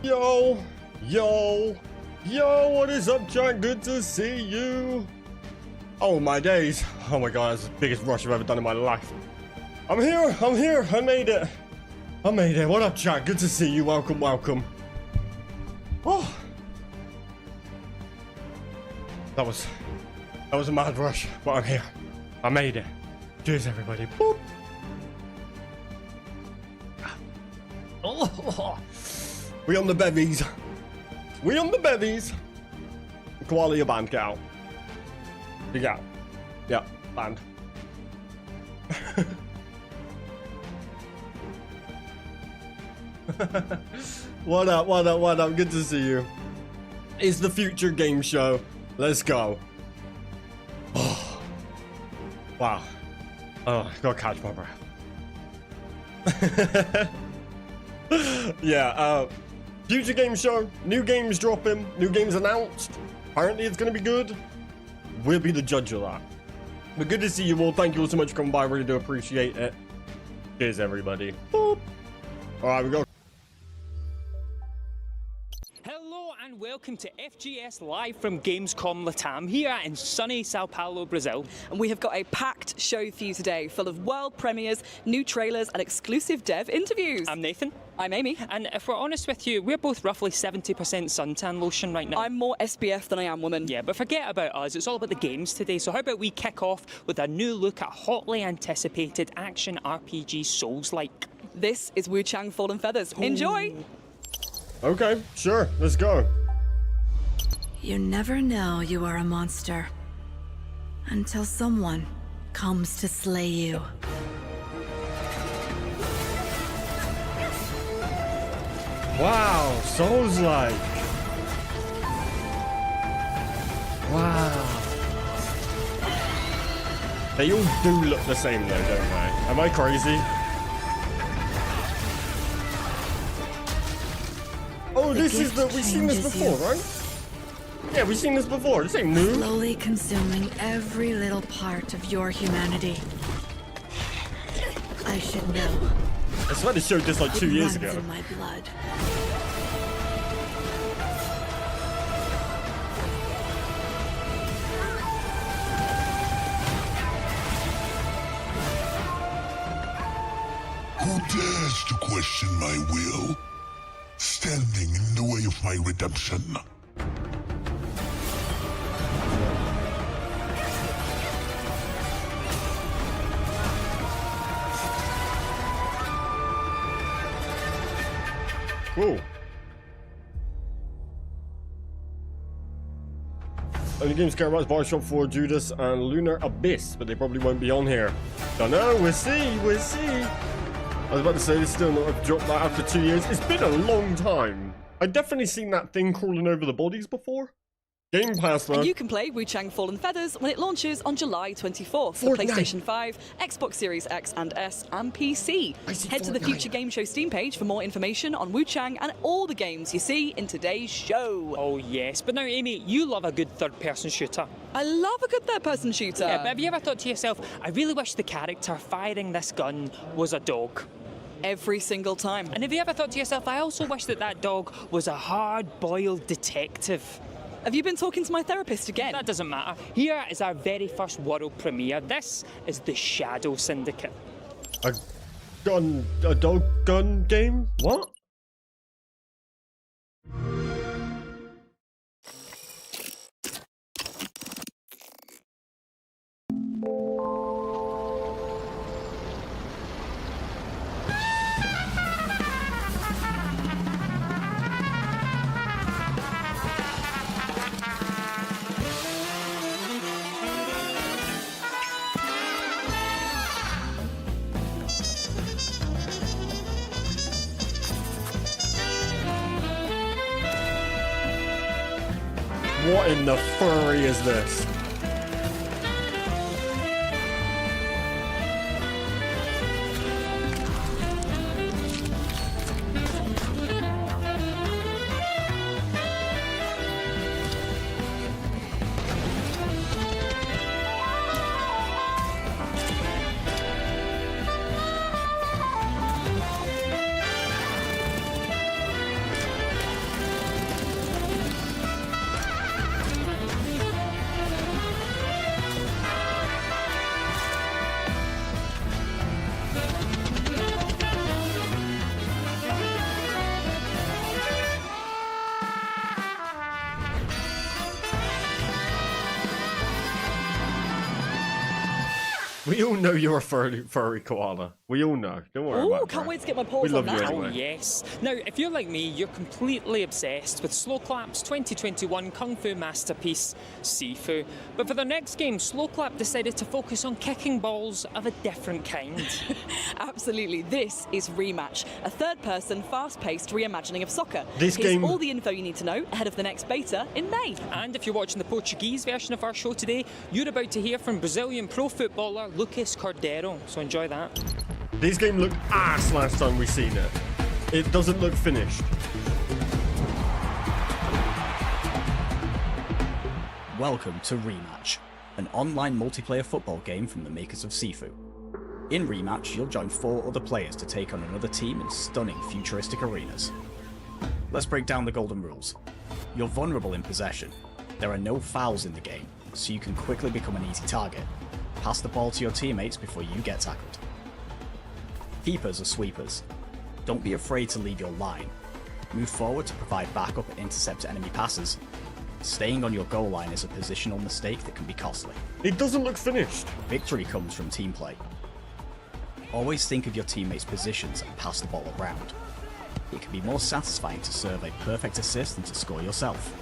Yo, yo, yo, what is up, Chang? Good to see you. Oh my days. Oh my god, that's the biggest rush I've ever done in my life. I'm here, I made it. What up, Chang? Good to see you, welcome, welcome. Oh. That was a mad rush, but I'm here. I made it. Cheers, everybody. Boop. Oh. We on the bevies. We on the bevies. Koala, your band, get out. You get out. Yeah, band. What up, what up, what up? Good to see you. It's the future game show. Let's go. Oh. Wow. Oh, gotta catch my breath. Yeah, future game show, new games dropping, new games announced. Apparently it's gonna be good. We'll be the judge of that. But good to see you all. Thank you all so much for coming by. I really do appreciate it. Cheers, everybody. Boop. All right, we go. Hello and welcome to FGS Live from Gamescom Latam here in sunny Sao Paulo, Brazil. And we have got a packed show for you today, full of world premieres, new trailers and exclusive dev interviews. I'm Nathan. I'm Amy. And if we're honest with you, we're both roughly 70% suntan lotion right now. I'm more SPF than I am woman. Yeah, but forget about us. It's all about the games today. So how about we kick off with a new look at hotly anticipated action RPG Souls-like. This is Wu Chang Fallen Feathers. Enjoy! Okay, sure. Let's go. You never know you are a monster until someone comes to slay you. Wow, Souls-like. Wow. They all do look the same though, don't they? Am I crazy? Oh, this is the... We've seen this before, right? Yeah, we've seen this before. This ain't new. Slowly consuming every little part of your humanity. I should know. I swear they showed this like 2 years ago. It runs in my blood. Who dares to question my will? Standing in the way of my redemption. Cool. Only games care about is Bioshock 4, Judas, and Lunar Abyss, but they probably won't be on here. Don't know, we'll see, we'll see. I was about to say, this still not dropped that after 2 years. It's been a long time. I've definitely seen that thing crawling over the bodies before. Game Pass, though. And you can play Wu Chang Fallen Feathers when it launches on July 24th for PlayStation 5, Xbox Series X and S, and PC. Head to the Future Game Show Steam page for more information on Wu Chang and all the games you see in today's show. Oh yes, but now Amy, you love a good third-person shooter. I love a good third-person shooter. Yeah, but have you ever thought to yourself, I really wish the character firing this gun was a dog? Every single time. And have you ever thought to yourself, I also wish that that dog was a hard-boiled detective? Have you been talking to my therapist again? That doesn't matter. Here is our very first world premiere. This is the Shadow Syndicate. A dog gun game? What? What in the furry is this? We all know you're a furry koala. We all know. Don't worry about Ooh, it. can't wait to get my We paws love on you that. anyway. Oh yes. Now, if you're like me, you're completely obsessed with Slow Clap's 2021 Kung Fu masterpiece, Sifu. But for their next game, Slow Clap decided to focus on kicking balls of a different kind. Absolutely, this is Rematch, a third-person, fast-paced reimagining of soccer. This Here's game- all the info you need to know ahead of the next beta in May. And if you're watching the Portuguese version of our show today, you're about to hear from Brazilian pro footballer Lucas Cordeiro. So enjoy that. This game looked ass last time we seen it. It doesn't look finished. Welcome to Rematch, an online multiplayer football game from the makers of Sifu. In Rematch, you'll join 4 other players to take on another team in stunning futuristic arenas. Let's break down the golden rules. You're vulnerable in possession. There are no fouls in the game, so you can quickly become an easy target. Pass the ball to your teammates before you get tackled. Keepers are sweepers. Don't be afraid to leave your line. Move forward to provide backup and intercept enemy passes. Staying on your goal line is a positional mistake that can be costly. It doesn't look finished. Victory comes from team play. Always think of your teammates' positions and pass the ball around. It can be more satisfying to serve a perfect assist than to score yourself.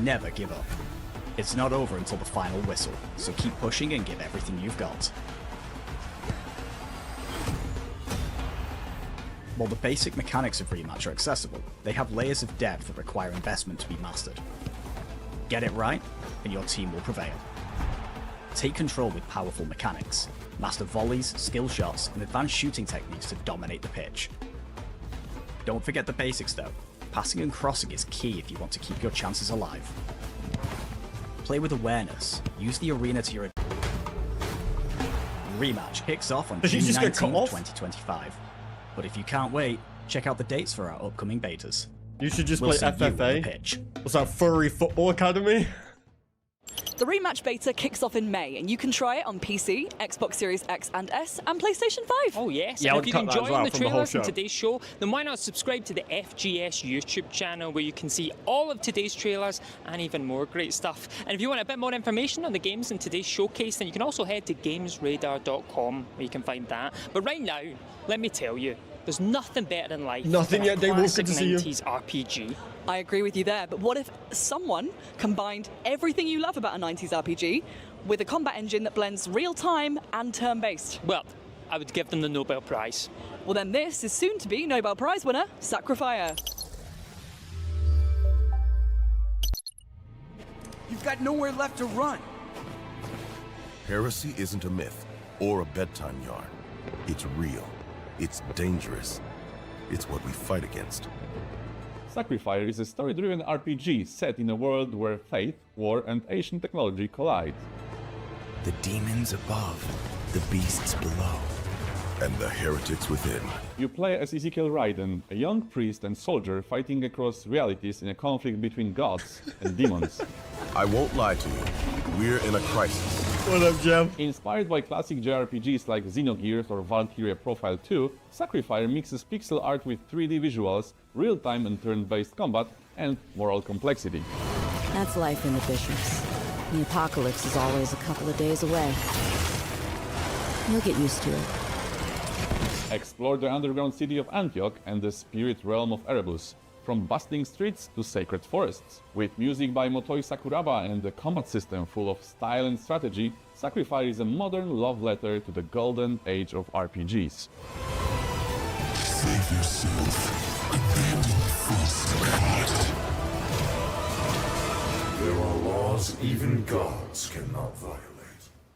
Never give up. It's not over until the final whistle, so keep pushing and give everything you've got. While the basic mechanics of Rematch are accessible, they have layers of depth that require investment to be mastered. Get it right, and your team will prevail. Take control with powerful mechanics, master volleys, skill shots, and advanced shooting techniques to dominate the pitch. Don't forget the basics though. Passing and crossing is key if you want to keep your chances alive. Play with awareness. Use the arena to your Rematch kicks off on Did he June just get 19, cut off? 2025. But if you can't wait, check out the dates for our upcoming betas. You should just We'll play see you on the FFA. pitch. What's that, Furry Football Academy? The Rematch beta kicks off in May, and you can try it on PC, Xbox Series X and S, and PlayStation 5. Oh yes, Yeah, I and would if you're cut that as enjoying well the from the whole trailers in show. today's show, then why not subscribe to the FGS YouTube channel where you can see all of today's trailers and even more great stuff. And if you want a bit more information on the games in today's showcase, then you can also head to gamesradar.com where you can find that. But right now, let me tell you, there's nothing better in life Nothing than yet, a Dave Walker, classic good to see you. 90s RPG. I agree with you there, but what if someone combined everything you love about a 90s RPG with a combat engine that blends real-time and turn-based? Well, I would give them the Nobel Prize. Well then this is soon to be Nobel Prize winner, Sacrifier. You've got nowhere left to run. Heresy isn't a myth or a bedtime yarn. It's real. It's dangerous. It's what we fight against. Sacrifier is a story-driven RPG set in a world where faith, war, and ancient technology collide. The demons above, the beasts below. And the heretics within. You play as Ezekiel Raiden, a young priest and soldier fighting across realities in a conflict between gods and demons. I won't lie to you. We're in a crisis. What up, Jam? Inspired by classic JRPGs like Xenogears or Valkyria Profile 2, Sacrifier mixes pixel art with 3D visuals, real-time and turn-based combat, and moral complexity. That's life in the Bishops. The apocalypse is always a couple of days away. You'll get used to it. Explore the underground city of Antioch and the spirit realm of Erebus, from bustling streets to sacred forests. With music by Motoi Sakuraba and a combat system full of style and strategy, Sacrifier is a modern love letter to the golden age of RPGs. Save yourself. Abandon false God. There are laws even gods cannot violate.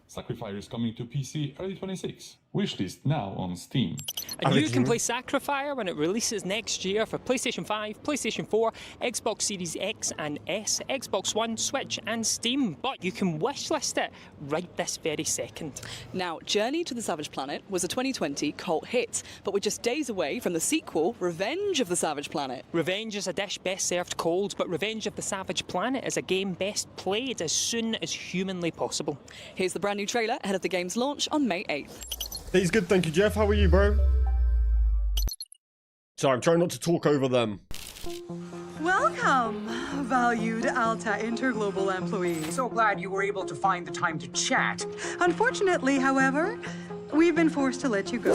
Sacrifier is coming to PC early 26. Wishlist now on Steam. And you can play Sacrifier when it releases next year for PlayStation 5, PlayStation 4, Xbox Series X and S, Xbox One, Switch and Steam. But you can wishlist it right this very second. Now, Journey to the Savage Planet was a 2020 cult hit, but we're just days away from the sequel, Revenge of the Savage Planet. Revenge is a dish best served cold, but Revenge of the Savage Planet is a game best played as soon as humanly possible. Here's the brand new trailer ahead of the game's launch on May 8th. He's good, thank you, Jeff. How are you, bro? Sorry, I'm trying not to talk over them. Welcome, valued Alta Interglobal employees. So glad you were able to find the time to chat. Unfortunately, however, we've been forced to let you go.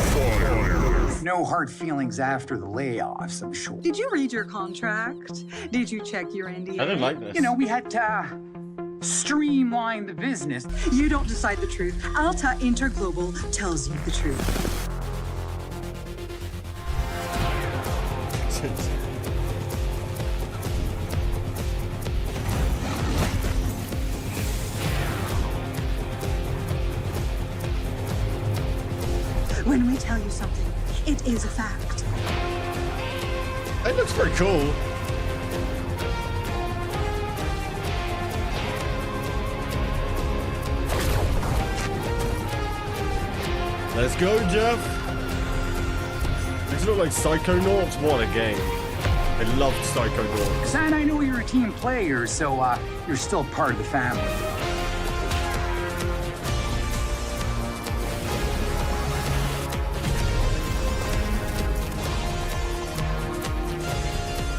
No hard feelings after the layoffs, I'm sure. Did you read your contract? Did you check your NDA? I don't like this. You know, we had to streamline the business. You don't decide the truth. Alta Interglobal tells you the truth. When we tell you something, it is a fact. It looks pretty cool. Let's go, Jeff. These look like Psychonauts. What a game. I loved Psychonauts. And I know you're a team player, so you're still part of the family.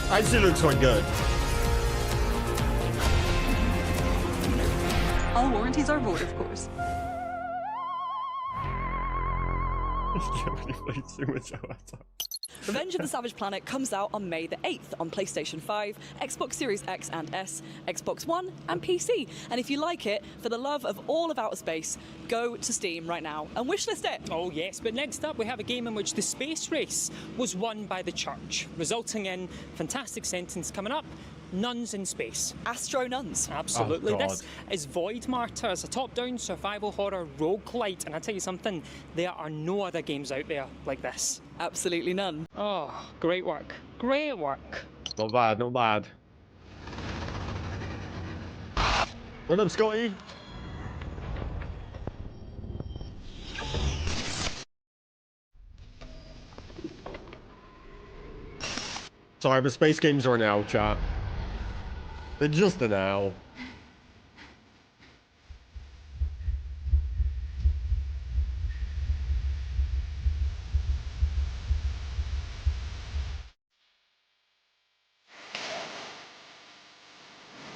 Actually looks quite good. All warranties are void, of course. Revenge of the Savage Planet comes out on May the 8th on PlayStation 5, Xbox Series X and S, Xbox One, and PC. And if you like it, for the love of all of outer space, go to Steam right now and wishlist it. Oh yes, but next up we have a game in which the space race was won by the church, resulting in fantastic sentence coming up. Nuns in space. Astro nuns. Absolutely. Oh, God. This is Void Martyrs, a top-down survival horror roguelite, and I tell you something, there are no other games out there like this. Absolutely none. Oh, great work. Great work. Not bad, not bad. What up, Scotty? Sorry, but space games are an owl, chat. They're just an owl.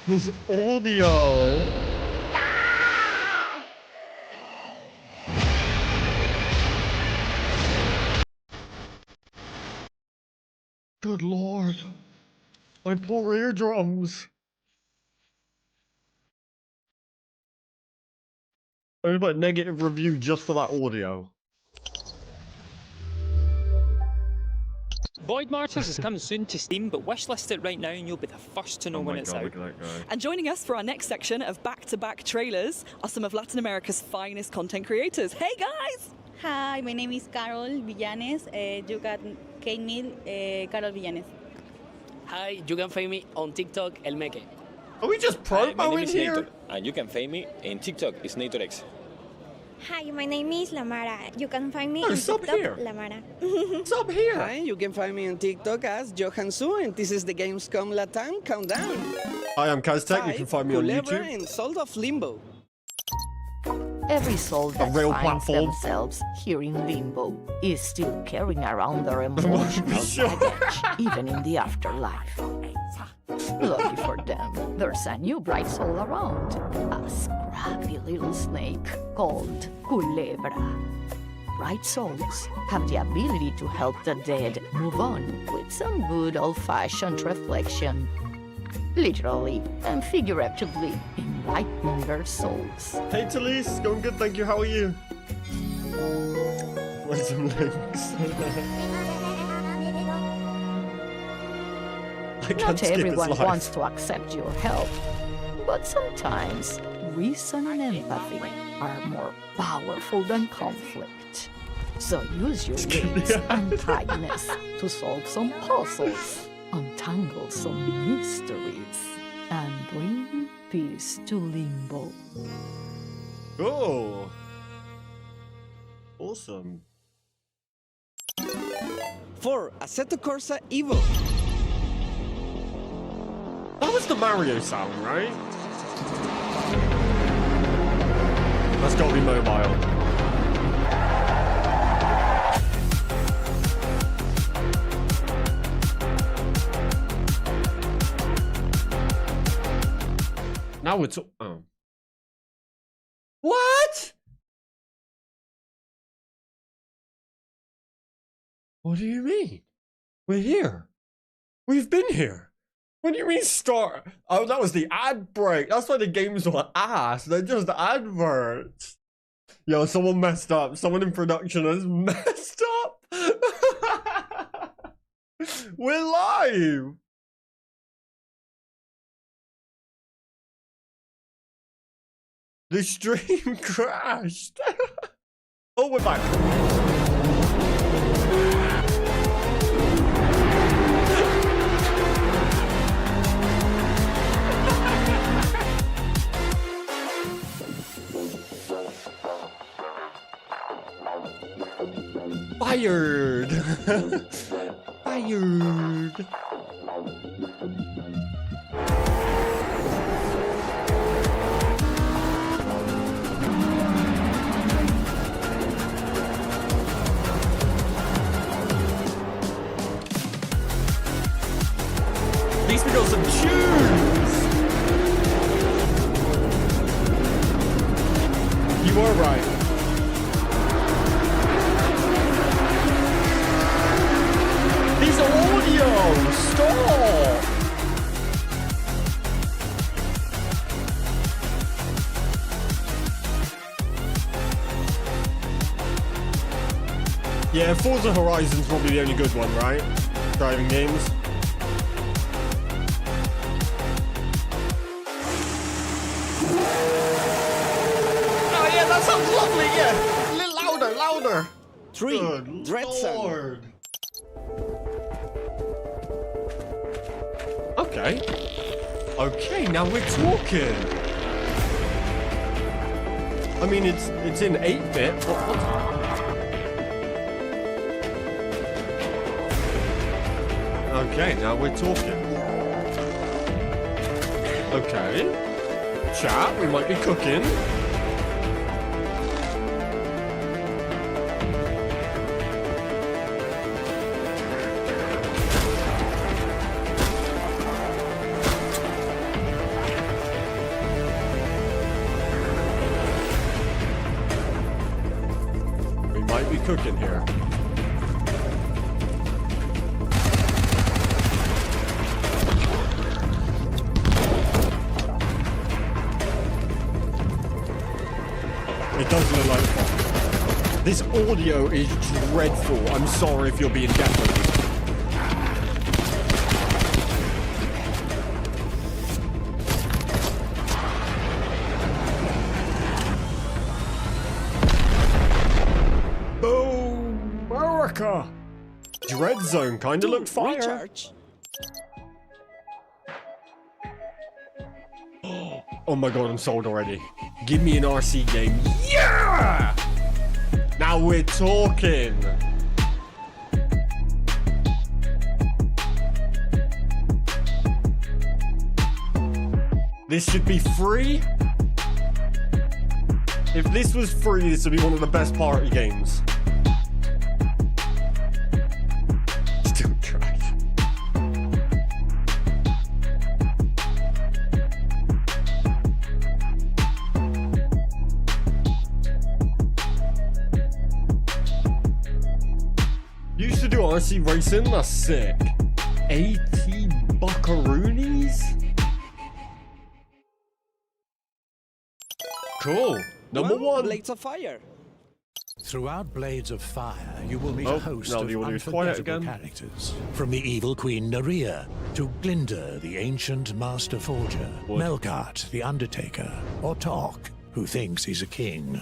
This audio. Good lord. My poor eardrums. I have a negative review just for that audio. Void Martyrs is coming soon to Steam, but wishlist it right now and you'll be the first to know when it's out. And joining us for our next section of back-to-back trailers are some of Latin America's finest content creators. Hey guys! Hi, my name is Carol Villanes. You can find me, Carol Villanes. Hi, you can find me on TikTok, El Meke. Are we just promoing here? Nator, and you can find me in TikTok, it's Natorx. Hi, my name is Lamara. You can find me Oh, on stop TikTok, here. Lamara. Stop here. Hi, you can find me on TikTok as Johansu, and this is the Gamescom Latam Countdown. Hi, I'm Caztecx. You can find me on Culebra YouTube. and Soul of Limbo. Every soul that real finds platform. themselves here in Limbo is still carrying around their emotional baggage, even in the afterlife. Lucky for them, there's a new bright soul around, a scrappy little snake called Culebra. Bright souls have the ability to help the dead move on with some good old-fashioned reflection, literally and figuratively enlightening their souls. Hey Talise, going good, thank you. How are you? Where's some links? Not everyone wants to accept your help, but sometimes reason and empathy are more powerful than conflict. So use your wits and kindness to solve some puzzles, untangle some mysteries, and bring peace to Limbo. Oh, awesome. For Assetto Corsa Evo. That was the Mario sound, right? That's gotta be mobile. Now it's... Oh. What? What do you mean? We're here. We've been here. What do you mean start? Oh, that was the ad break. That's why the games were ass. They're just adverts. Yo, someone messed up. Someone in production has messed up. We're live. The stream crashed. Oh, we're back. Fired. Fired. At least we got some tunes. You are right. These are audio! Stop! Yeah, Forza Horizon's probably the only good one, right? Driving games. Oh yeah, that sounds lovely, yeah! A little louder, louder! 3. Good Lord. Okay. Okay, now we're talking. I mean, it's in 8-bit. Okay, now we're talking. Okay. Chat, we might be cooking. Cooking here. It does look like this audio is dreadful. I'm sorry if you're being deafened. Dread Zone kinda looked fire. Recharge. Oh my god, I'm sold already. Give me an RC game. Yeah! Now we're talking. This should be free. If this was free, this would be one of the best party games. RC racing, that's sick. 80 buckaroonies? Cool. Number one. Blades of Fire. Throughout Blades of Fire, you will meet a host of unforgettable characters. From the evil Queen Nerea, to Glinda, the ancient Master Forger, Melkart, the Undertaker, or Torque, who thinks he's a king.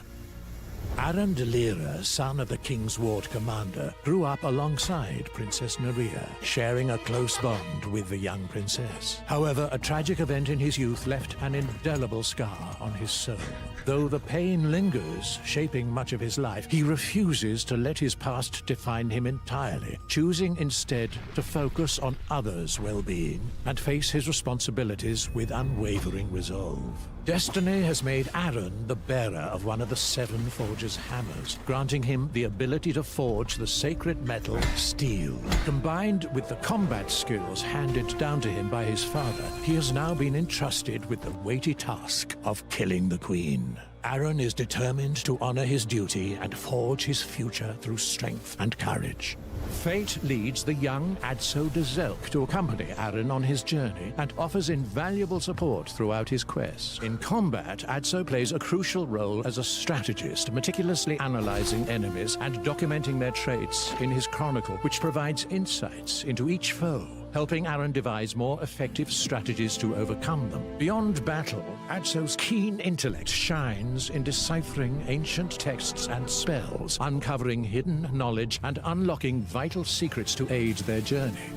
Aran Delira, son of the King's Ward commander, grew up alongside Princess Nerea, sharing a close bond with the young princess. However, a tragic event in his youth left an indelible scar on his soul. Though the pain lingers, shaping much of his life, he refuses to let his past define him entirely, choosing instead to focus on others' well-being and face his responsibilities with unwavering resolve. Destiny has made Aran the bearer of one of the 7 forges. forger's hammers, granting him the ability to forge the sacred metal steel. Combined with the combat skills handed down to him by his father, he has now been entrusted with the weighty task of killing the Queen. Aaron is determined to honor his duty and forge his future through strength and courage. Fate leads the young Adso de Zelk to accompany Aaron on his journey and offers invaluable support throughout his quest. In combat, Adso plays a crucial role as a strategist, meticulously analyzing enemies and documenting their traits in his chronicle, which provides insights into each foe, helping Aaron devise more effective strategies to overcome them. Beyond battle, Adso's keen intellect shines in deciphering ancient texts and spells, uncovering hidden knowledge and unlocking vital secrets to aid their journey.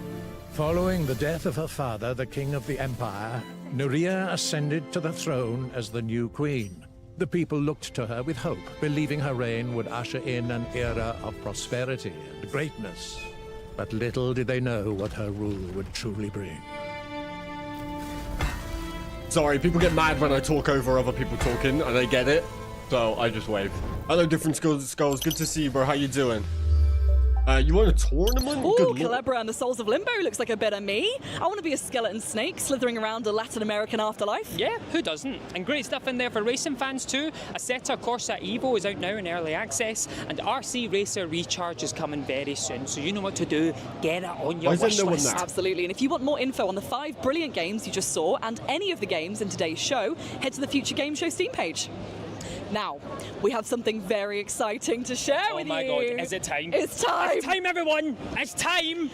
Following the death of her father, the king of the empire, Nuria ascended to the throne as the new queen. The people looked to her with hope, believing her reign would usher in an era of prosperity and greatness. But little did they know what her rule would truly bring. Sorry, people get mad when I talk over other people talking, and I get it, so I just wave. Hello, Different Skulls. Good to see you, bro. How you doing? You want a tournament? Ooh, Calabra and the Souls of Limbo looks like a bit of me. I want to be a skeleton snake slithering around a Latin American afterlife. Yeah, who doesn't? And great stuff in there for racing fans too. Assetto Corsa Evo is out now in early access, and RC Racer Recharge is coming very soon, so you know what to do. Get it on your wish list. Absolutely, and if you want more info on the 5 brilliant games you just saw and any of the games in today's show, head to the Future Game Show Steam page. Now, we have something very exciting to share with you. Oh my God, is it time? It's time! It's time, everyone! It's time!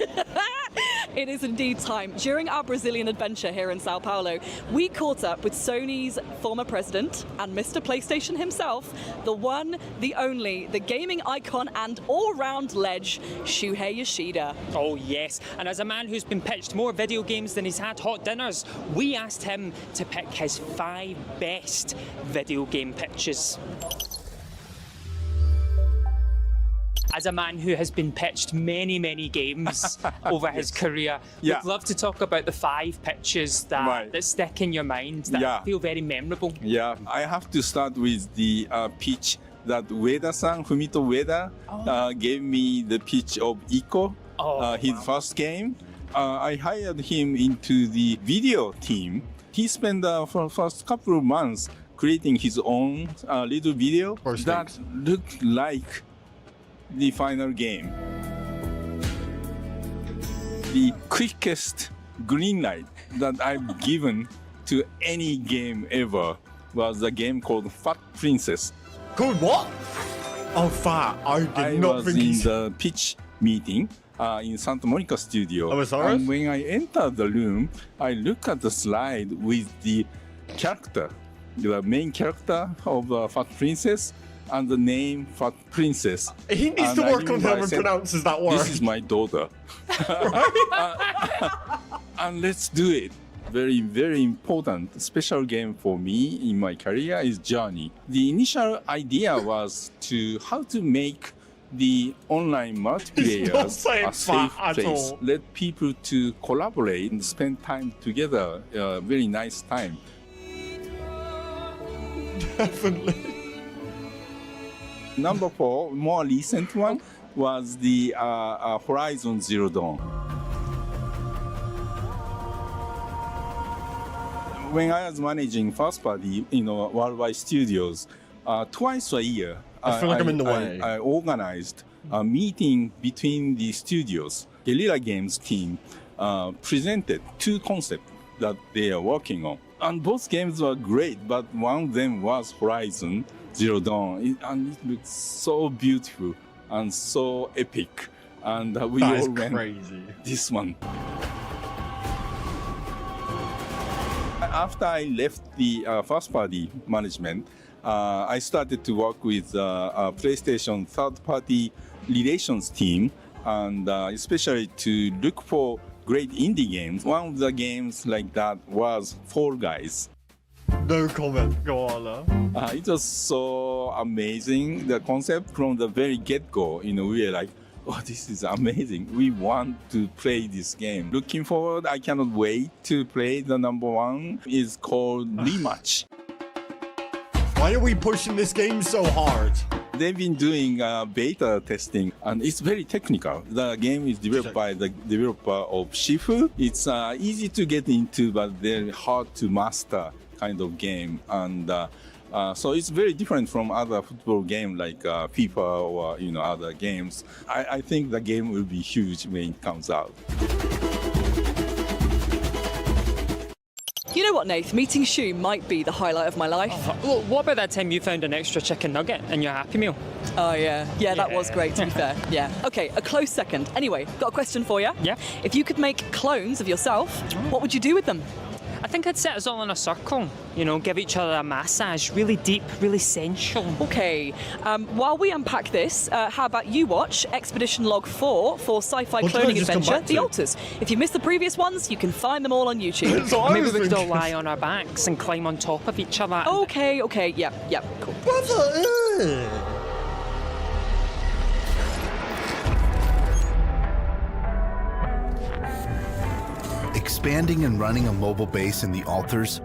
It is indeed time. During our Brazilian adventure here in Sao Paulo, we caught up with Sony's former president and Mr. PlayStation himself, the one, the only, the gaming icon and all-round ledge, Shuhei Yoshida. Oh yes, and as a man who's been pitched more video games than he's had hot dinners, we asked him to pick his 5 best video game pitches. As a man who has been pitched many games over his career, we'd love to talk about the 5 pitches that stick in your mind, that feel very memorable. Yeah, I have to start with the pitch that Ueda-san, Fumito Ueda, gave me the pitch of Ico, his first game. I hired him into the video team. He spent the first couple of months creating his own little video that looked like the final game. The quickest green light that I've given to any game ever was a game called Fat Princess. Called what? Oh, Fat. I was in the pitch meeting in Santa Monica studio. And when I entered the room, I looked at the slide with the character, the main character of Fat Princess, and the name Fat Princess. He needs to work on how he pronounces that word. This is my daughter. And let's do it. Very important special game for me in my career is Journey. The initial idea was how to make the online multiplayer a safe place. Let people to collaborate and spend time together. Very nice time. Definitely. Number 4, more recent one, was the Horizon Zero Dawn. When I was managing first party, worldwide studios, twice a year, I feel like I'm in the way. I organized a meeting between the studios. Guerrilla Games team presented 2 concepts that they are working on. And both games were great, but one of them was Horizon Zero Dawn, and it looks so beautiful and so epic. And we all went crazy. This one. After I left the first party management, I started to work with PlayStation third-party relations team, and especially to look for great indie games. One of the games like that was Fall Guys. No comment, go on. It was so amazing, the concept from the very get-go. We were like, oh, this is amazing. We want to play this game. Looking forward, I cannot wait to play the number 1. It's called Rematch. Why are we pushing this game so hard? They've been doing beta testing, and it's very technical. The game is developed by the developer of Shifu. It's easy to get into, but very hard to master kind of game. And so it's very different from other football games like FIFA or other games. I think the game will be huge when it comes out. You know what, Nath? Meeting Shu might be the highlight of my life. Well, what about that time you found an extra chicken nugget in your Happy Meal? Oh, yeah. Yeah, that was great, to be fair. Yeah. Okay, a close second. Anyway, got a question for you. Yeah? If you could make clones of yourself, what would you do with them? I think I'd sit us all in a circle, give each other a massage, really deep, really sensual. Okay, while we unpack this, how about you watch Expedition Log 4 for sci-fi cloning adventure, The Altars. If you missed the previous ones, you can find them all on YouTube. So maybe we could all lie on our backs and climb on top of each other. Okay, yeah, cool. Expanding and running a mobile base in the Altars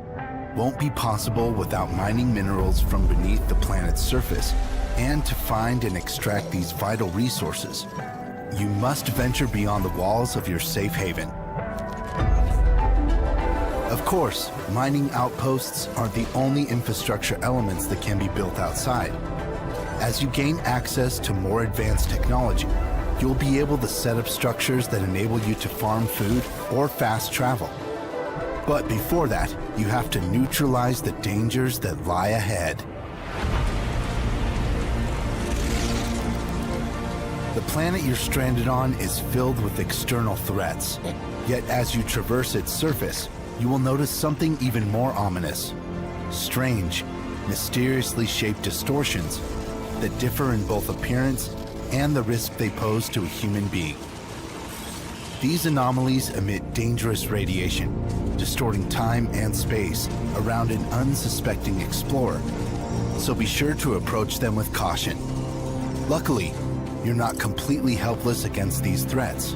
won't be possible without mining minerals from beneath the planet's surface. And to find and extract these vital resources, you must venture beyond the walls of your safe haven. Of course, mining outposts aren't the only infrastructure elements that can be built outside. As you gain access to more advanced technology, you'll be able to set up structures that enable you to farm food or fast travel. But before that, you have to neutralize the dangers that lie ahead. The planet you're stranded on is filled with external threats. Yet as you traverse its surface, you will notice something even more ominous. Strange, mysteriously shaped distortions that differ in both appearance and the risk they pose to a human being. These anomalies emit dangerous radiation, distorting time and space around an unsuspecting explorer, so be sure to approach them with caution. Luckily, you're not completely helpless against these threats.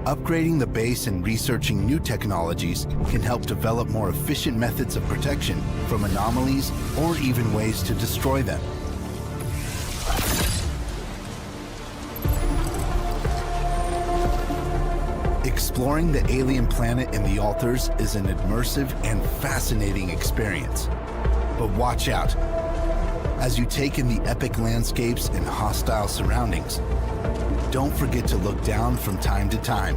Upgrading the base and researching new technologies can help develop more efficient methods of protection from anomalies or even ways to destroy them. Exploring the alien planet in the Altars is an immersive and fascinating experience. But watch out. As you take in the epic landscapes and hostile surroundings, don't forget to look down from time to time.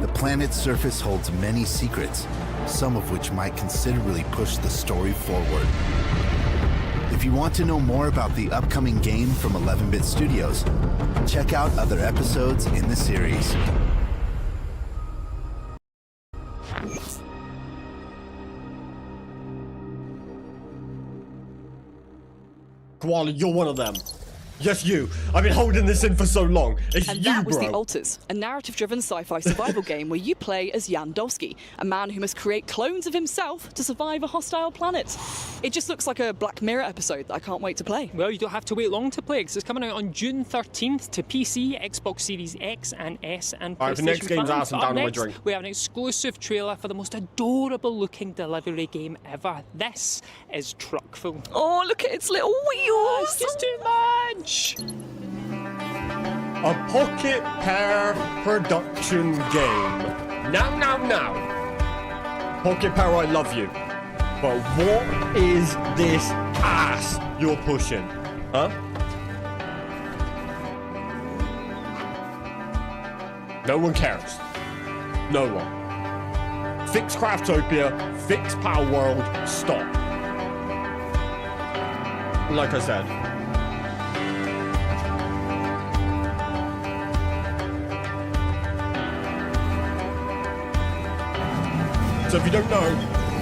The planet's surface holds many secrets, some of which might considerably push the story forward. If you want to know more about the upcoming game from 11-Bit Studios, check out other episodes in the series. Koala, you're one of them. Yes, you. I've been holding this in for so long. It's and you, that was bro. The Altars, a narrative-driven sci-fi survival game where you play as Jan Dolsky, a man who must create clones of himself to survive a hostile planet. It just looks like a Black Mirror episode that I can't wait to play. Well, you don't have to wait long to play, because it's coming out on June 13th to PC, Xbox Series X and S, and PlayStation 5. Alright, the next game's out and down on my drink. We have an exclusive trailer for the most adorable-looking delivery game ever. This is Truckful. Oh, look at its little wheels! It's just too much! A Pocket Pair production game. Now. Pocket Pair, I love you. But what is this ass you're pushing? Huh? No one cares. No one. Fix Craftopia, fix Power World, stop. Like I said. So if you don't know,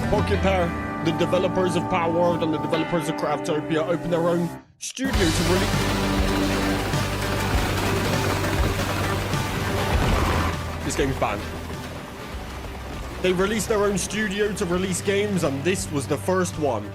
Pocket Pair, the developers of Power World and the developers of Craftopia opened their own studio to release... This game's banned. They released their own studio to release games, and this was the first one.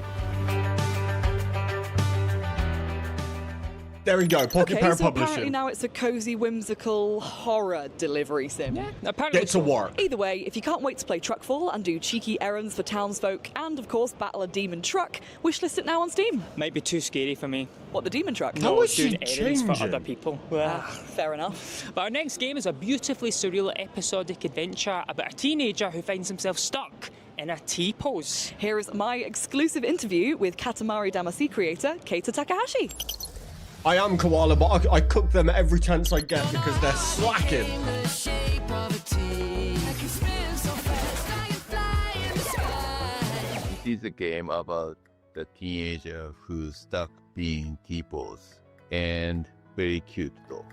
There we go, Pocket Pair so apparently Publishing. now it's a cozy, whimsical horror delivery sim. Yeah, apparently. Get to work. Either way, if you can't wait to play Truckful and do cheeky errands for townsfolk and, of course, battle a demon truck, wishlist it now on Steam. Might be too scary for me. What, the demon truck? How is she doing errands for changing? other people. Fair enough. But our next game is a beautifully surreal episodic adventure about a teenager who finds himself stuck in a T-pose. Here is my exclusive interview with Katamari Damacy creator, Keita Takahashi. I am Koala, but I cook them every chance I get because they're slacking. This is a game about the teenager who's stuck being T-pose and very cute dog.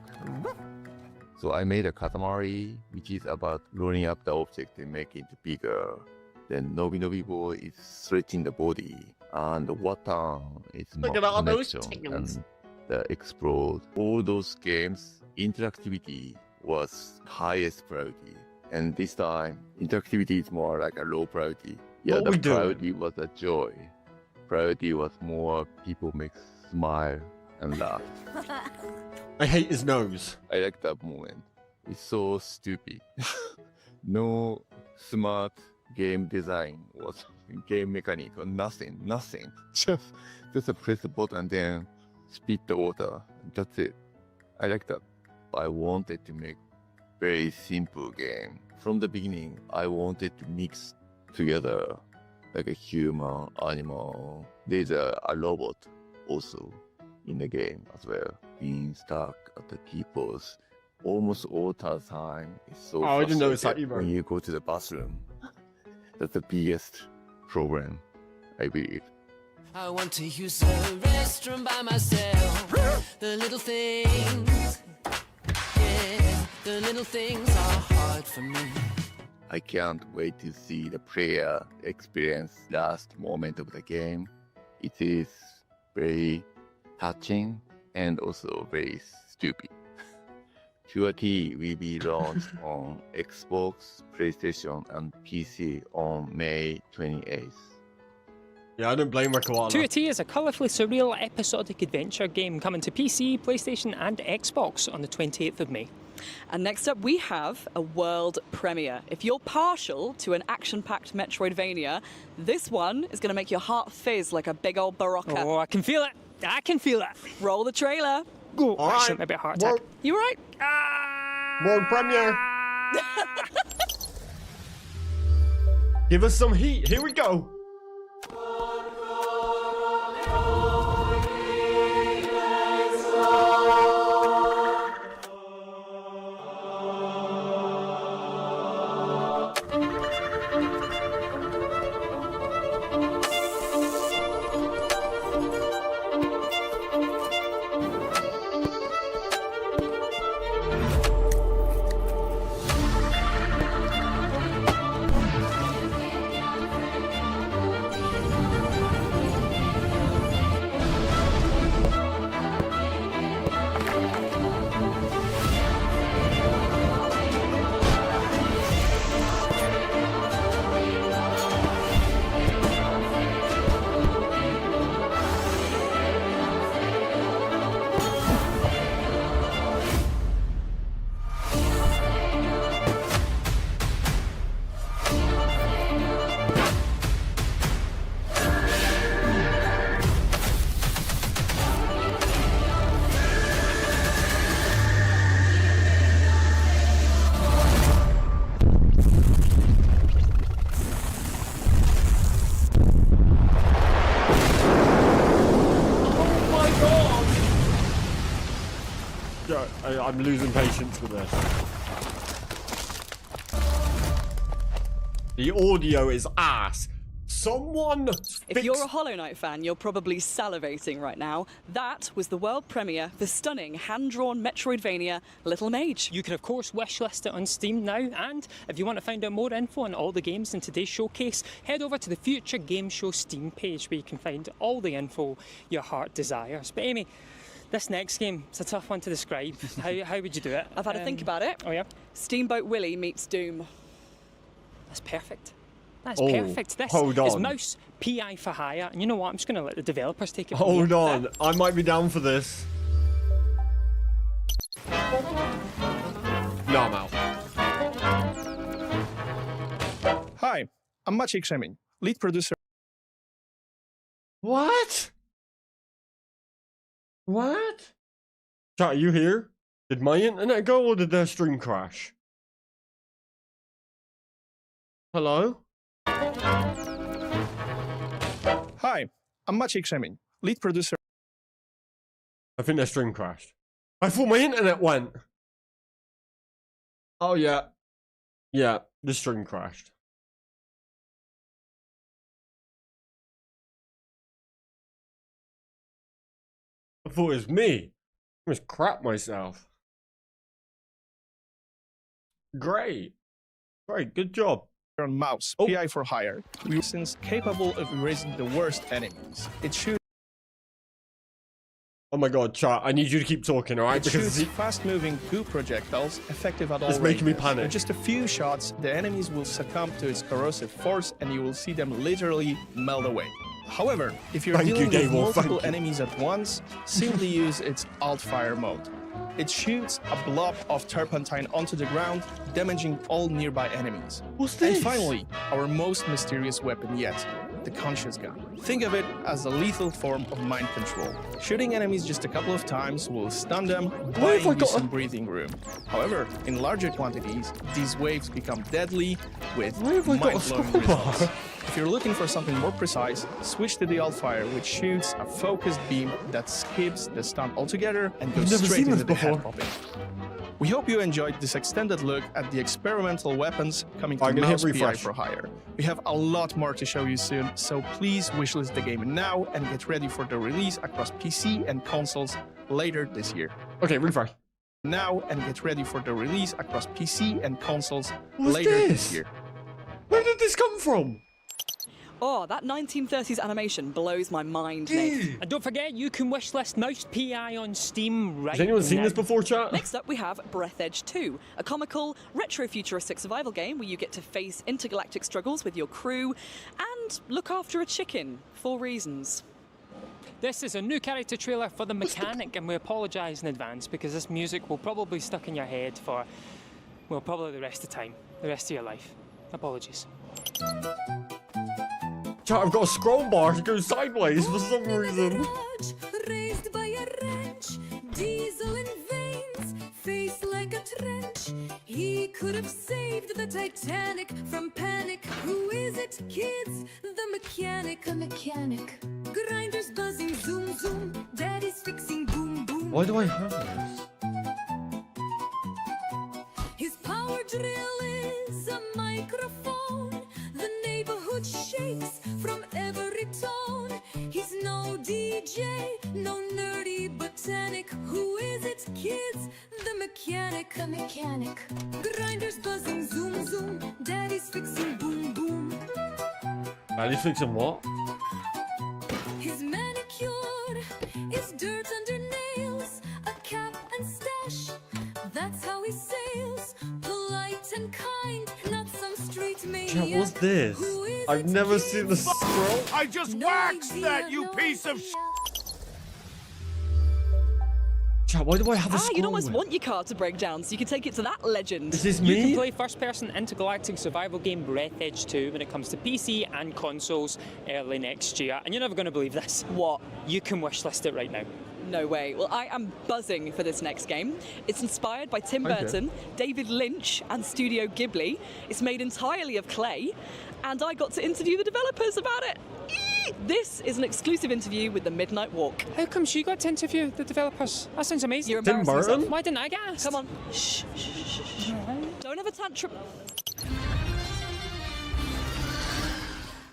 So I made a Katamari, which is about rolling up the object and making it bigger. Then Nobi Nobi Boy is stretching the body, and the Watan is more Look at all those connection tingles. and the explode. All those games, interactivity was highest priority. And this time, interactivity is more like a low priority. Yeah, What the we doing? priority was a joy. Priority was more people make smile and laugh. I hate his nose. I like that moment. It's so stupid. No smart game design or game mechanic or nothing. Just press the button and then spit the water. That's it. I like that. I wanted to make very simple game. From the beginning, I wanted to mix together like a human, animal. There's a robot also in the game as well. Being stuck at the T-pose almost all the time is so I didn't notice that frustrating either. when you go to the bathroom. That's the biggest problem, I believe. I want to use the restroom by myself. The little things, yeah, the little things are hard for me. I can't wait to see the player experience last moment of the game. It is very touching and also very stupid. Pure T will be launched on Xbox, PlayStation, and PC on May 28th. Yeah, I don't blame my Koala. 2T is a colourfully surreal episodic adventure game coming to PC, PlayStation and Xbox on the 28th of May. And next up, we have a world premiere. If you're partial to an action-packed Metroidvania, this one is going to make your heart fizz like a big old Barocca. Oh, I can feel it. I can feel it. Roll the trailer. Go. All right. Maybe a heart attack. You right? World premiere. Give us some heat. Here we go. I'm losing patience with this. The audio is ass. Someone If you're a Hollow Knight fan, you're probably salivating right now. That was the world premiere for stunning hand-drawn Metroidvania Little Mage. You can of course wishlist it on Steam now, and if you want to find out more info on all the games in today's showcase, head over to the Future Game Show Steam page where you can find all the info your heart desires. But Amy, this next game, it's a tough one to describe. How would you do it? I've had to think about it. Oh yeah? Steamboat Willie meets Doom. That's perfect. That's Oh, perfect. This hold is on. Mouse PI for hire. And you know what? I'm just going to let the developers take it. Hold on. I might be down for this. No, I'm out. Hi, I'm Maciej Krzemień, lead producer. What? What? Chat, are you here? Did my internet go or did their stream crash? Hello? Hi, I'm Maciej Krzemień, lead producer. I think their stream crashed. I thought my internet went. Oh yeah. Yeah, the stream crashed. I thought it was me. I almost crap myself. Great. Great, good job. On mouse, PI for hire. We are since capable of erasing the worst enemies. It shoots. Oh my god, chat, I need you to keep talking, alright? It shoots fast-moving goo projectiles, effective at all It's making me ranges. panic. With just a few shots, the enemies will succumb to its corrosive force, and you will see them literally melt away. However, if you're dealing with multiple enemies at once, simply use its alt-fire mode. It shoots a blob of turpentine onto the ground, damaging all nearby enemies. What's this? And finally, our most mysterious weapon yet, the conscious gun. Think of it as a lethal form of mind control. Shooting enemies just a couple of times will stun them, buying you some breathing room. However, in larger quantities, these waves become deadly with mind-blowing results. If you're looking for something more precise, switch to the alt-fire, which shoots a focused beam that skips the stun altogether and goes straight into the head popping. We hope you enjoyed this extended look at the experimental weapons coming to Mouse PI for hire. We have a lot more to show you soon, so please wishlist the game now and get ready for the release across PC and consoles later this year. Okay, refresh. Now and get ready for the release across PC and consoles later this year. Where did this come from? Oh, that 1930s animation blows my mind, Nate. And don't forget, you can wishlist Mouse PI on Steam right now. Has anyone seen this before, chat? Next up, we have Breathedge 2, a comical, retro-futuristic survival game where you get to face intergalactic struggles with your crew and look after a chicken for reasons. This is a new character trailer for the mechanic, and we apologise in advance because this music will probably be stuck in your head for, well, probably the rest of the time, the rest of your life. Apologies. Chat, I've got a scroll bar to go sideways for some reason. Raised by a wrench, diesel in veins, face like a trench. He could have saved the Titanic from panic. Who is it, kids? The mechanic. The mechanic. Grinders buzzing, zoom, zoom. Daddy's fixing, boom, boom. Why do I have this? His power drill is a microphone. The neighborhood shakes from every tone. He's no DJ, no nerdy botanic. Who is it, kids? The mechanic. The mechanic. Grinders buzzing, zoom, zoom. Daddy's fixing, boom, boom. Daddy's fixing what? His manicure is dirt under nails, a cap and stash. That's how he sails, polite and kind, not some street maniac. Chat, what's this? I've never seen the scroll. I just waxed that, you piece of sh**. Chat, why do I have a scroll? You'd almost want your car to break down so you can take it to that legend. Is this You me? can play first-person intergalactic survival game Breathedge 2 when it comes to PC and consoles early next year. And you're never going to believe this. What? You can wishlist it right now. No way. Well, I am buzzing for this next game. It's inspired by Tim Burton, David Lynch, and Studio Ghibli. It's made entirely of clay, and I got to interview the developers about it. This is an exclusive interview with the Midnight Walk. How come she got to interview the developers? That sounds amazing. You're embarrassing yourself. Why didn't I get asked? Come on. Shh, shh, shh, shh. Don't have a tantrum.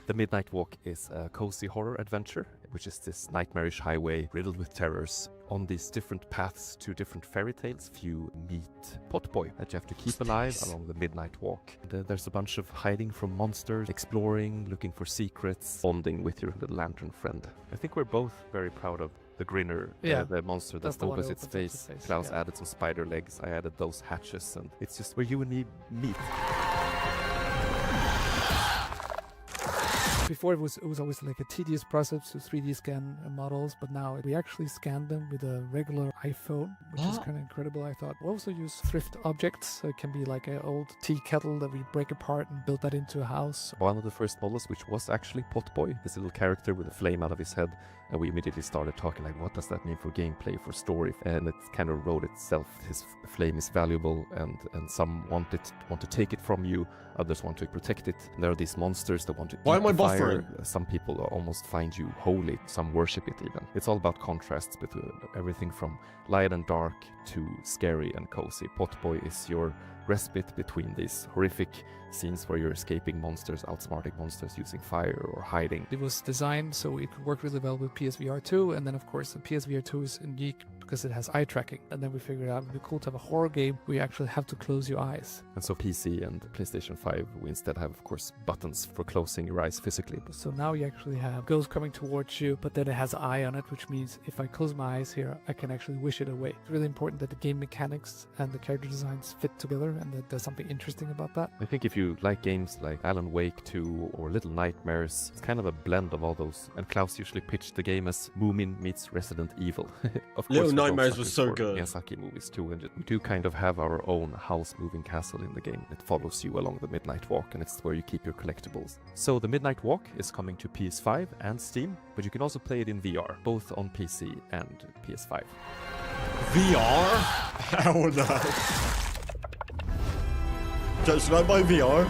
The Midnight Walk is a cozy horror adventure, which is this nightmarish highway riddled with terrors. On these different paths to different fairy tales, you meet Potboy that you have to keep alive along the Midnight Walk. There's a bunch of hiding from monsters, exploring, looking for secrets, bonding with your little lantern friend. I think we're both very proud of the Grinner, the monster that opens its face. Klaus added some spider legs, I added those hatches, and it's just where you and me meet. Before it was always like a tedious process to 3D scan models, but now we actually scan them with a regular iPhone, which is kind of incredible, I thought. We also use thrift objects. So it can be like an old tea kettle that we break apart and build that into a house. One of the first models, which was actually Potboy, this little character with a flame out of his head, and we immediately started talking like, what does that mean for gameplay, for story? And it kind of wrote itself. His flame is valuable, and some want to take it from you, others want to protect it. And there are these monsters that want to Why eat am I the fire. buffering? Some people almost find you holy, some worship it even. It's all about contrasts between everything from light and dark to scary and cozy. Potboy is your respite between these horrific scenes where you're escaping monsters, outsmarting monsters using fire or hiding. It was designed so it could work really well with PSVR 2, and then of course the PSVR 2 is unique because it has eye tracking. And then we figured out it would be cool to have a horror game where you actually have to close your eyes. And so PC and PlayStation 5, we instead have, of course, buttons for closing your eyes physically. So now you actually have ghosts coming towards you, but then it has an eye on it, which means if I close my eyes here, I can actually wish it away. It's really important that the game mechanics and the character designs fit together and that there's something interesting about that. I think if you like games like Alan Wake 2 or Little Nightmares, it's kind of a blend of all those. And Klaus usually pitched the game as Moomin meets Resident Evil. Of course, Little Nightmares was so good. Miyazaki movies too, and we do kind of have our own house-moving castle in the game. It follows you along the Midnight Walk, and it's where you keep your collectibles. So the Midnight Walk is coming to PS5 and Steam, but you can also play it in VR, both on PC and PS5. VR? Hell no. Should I buy VR?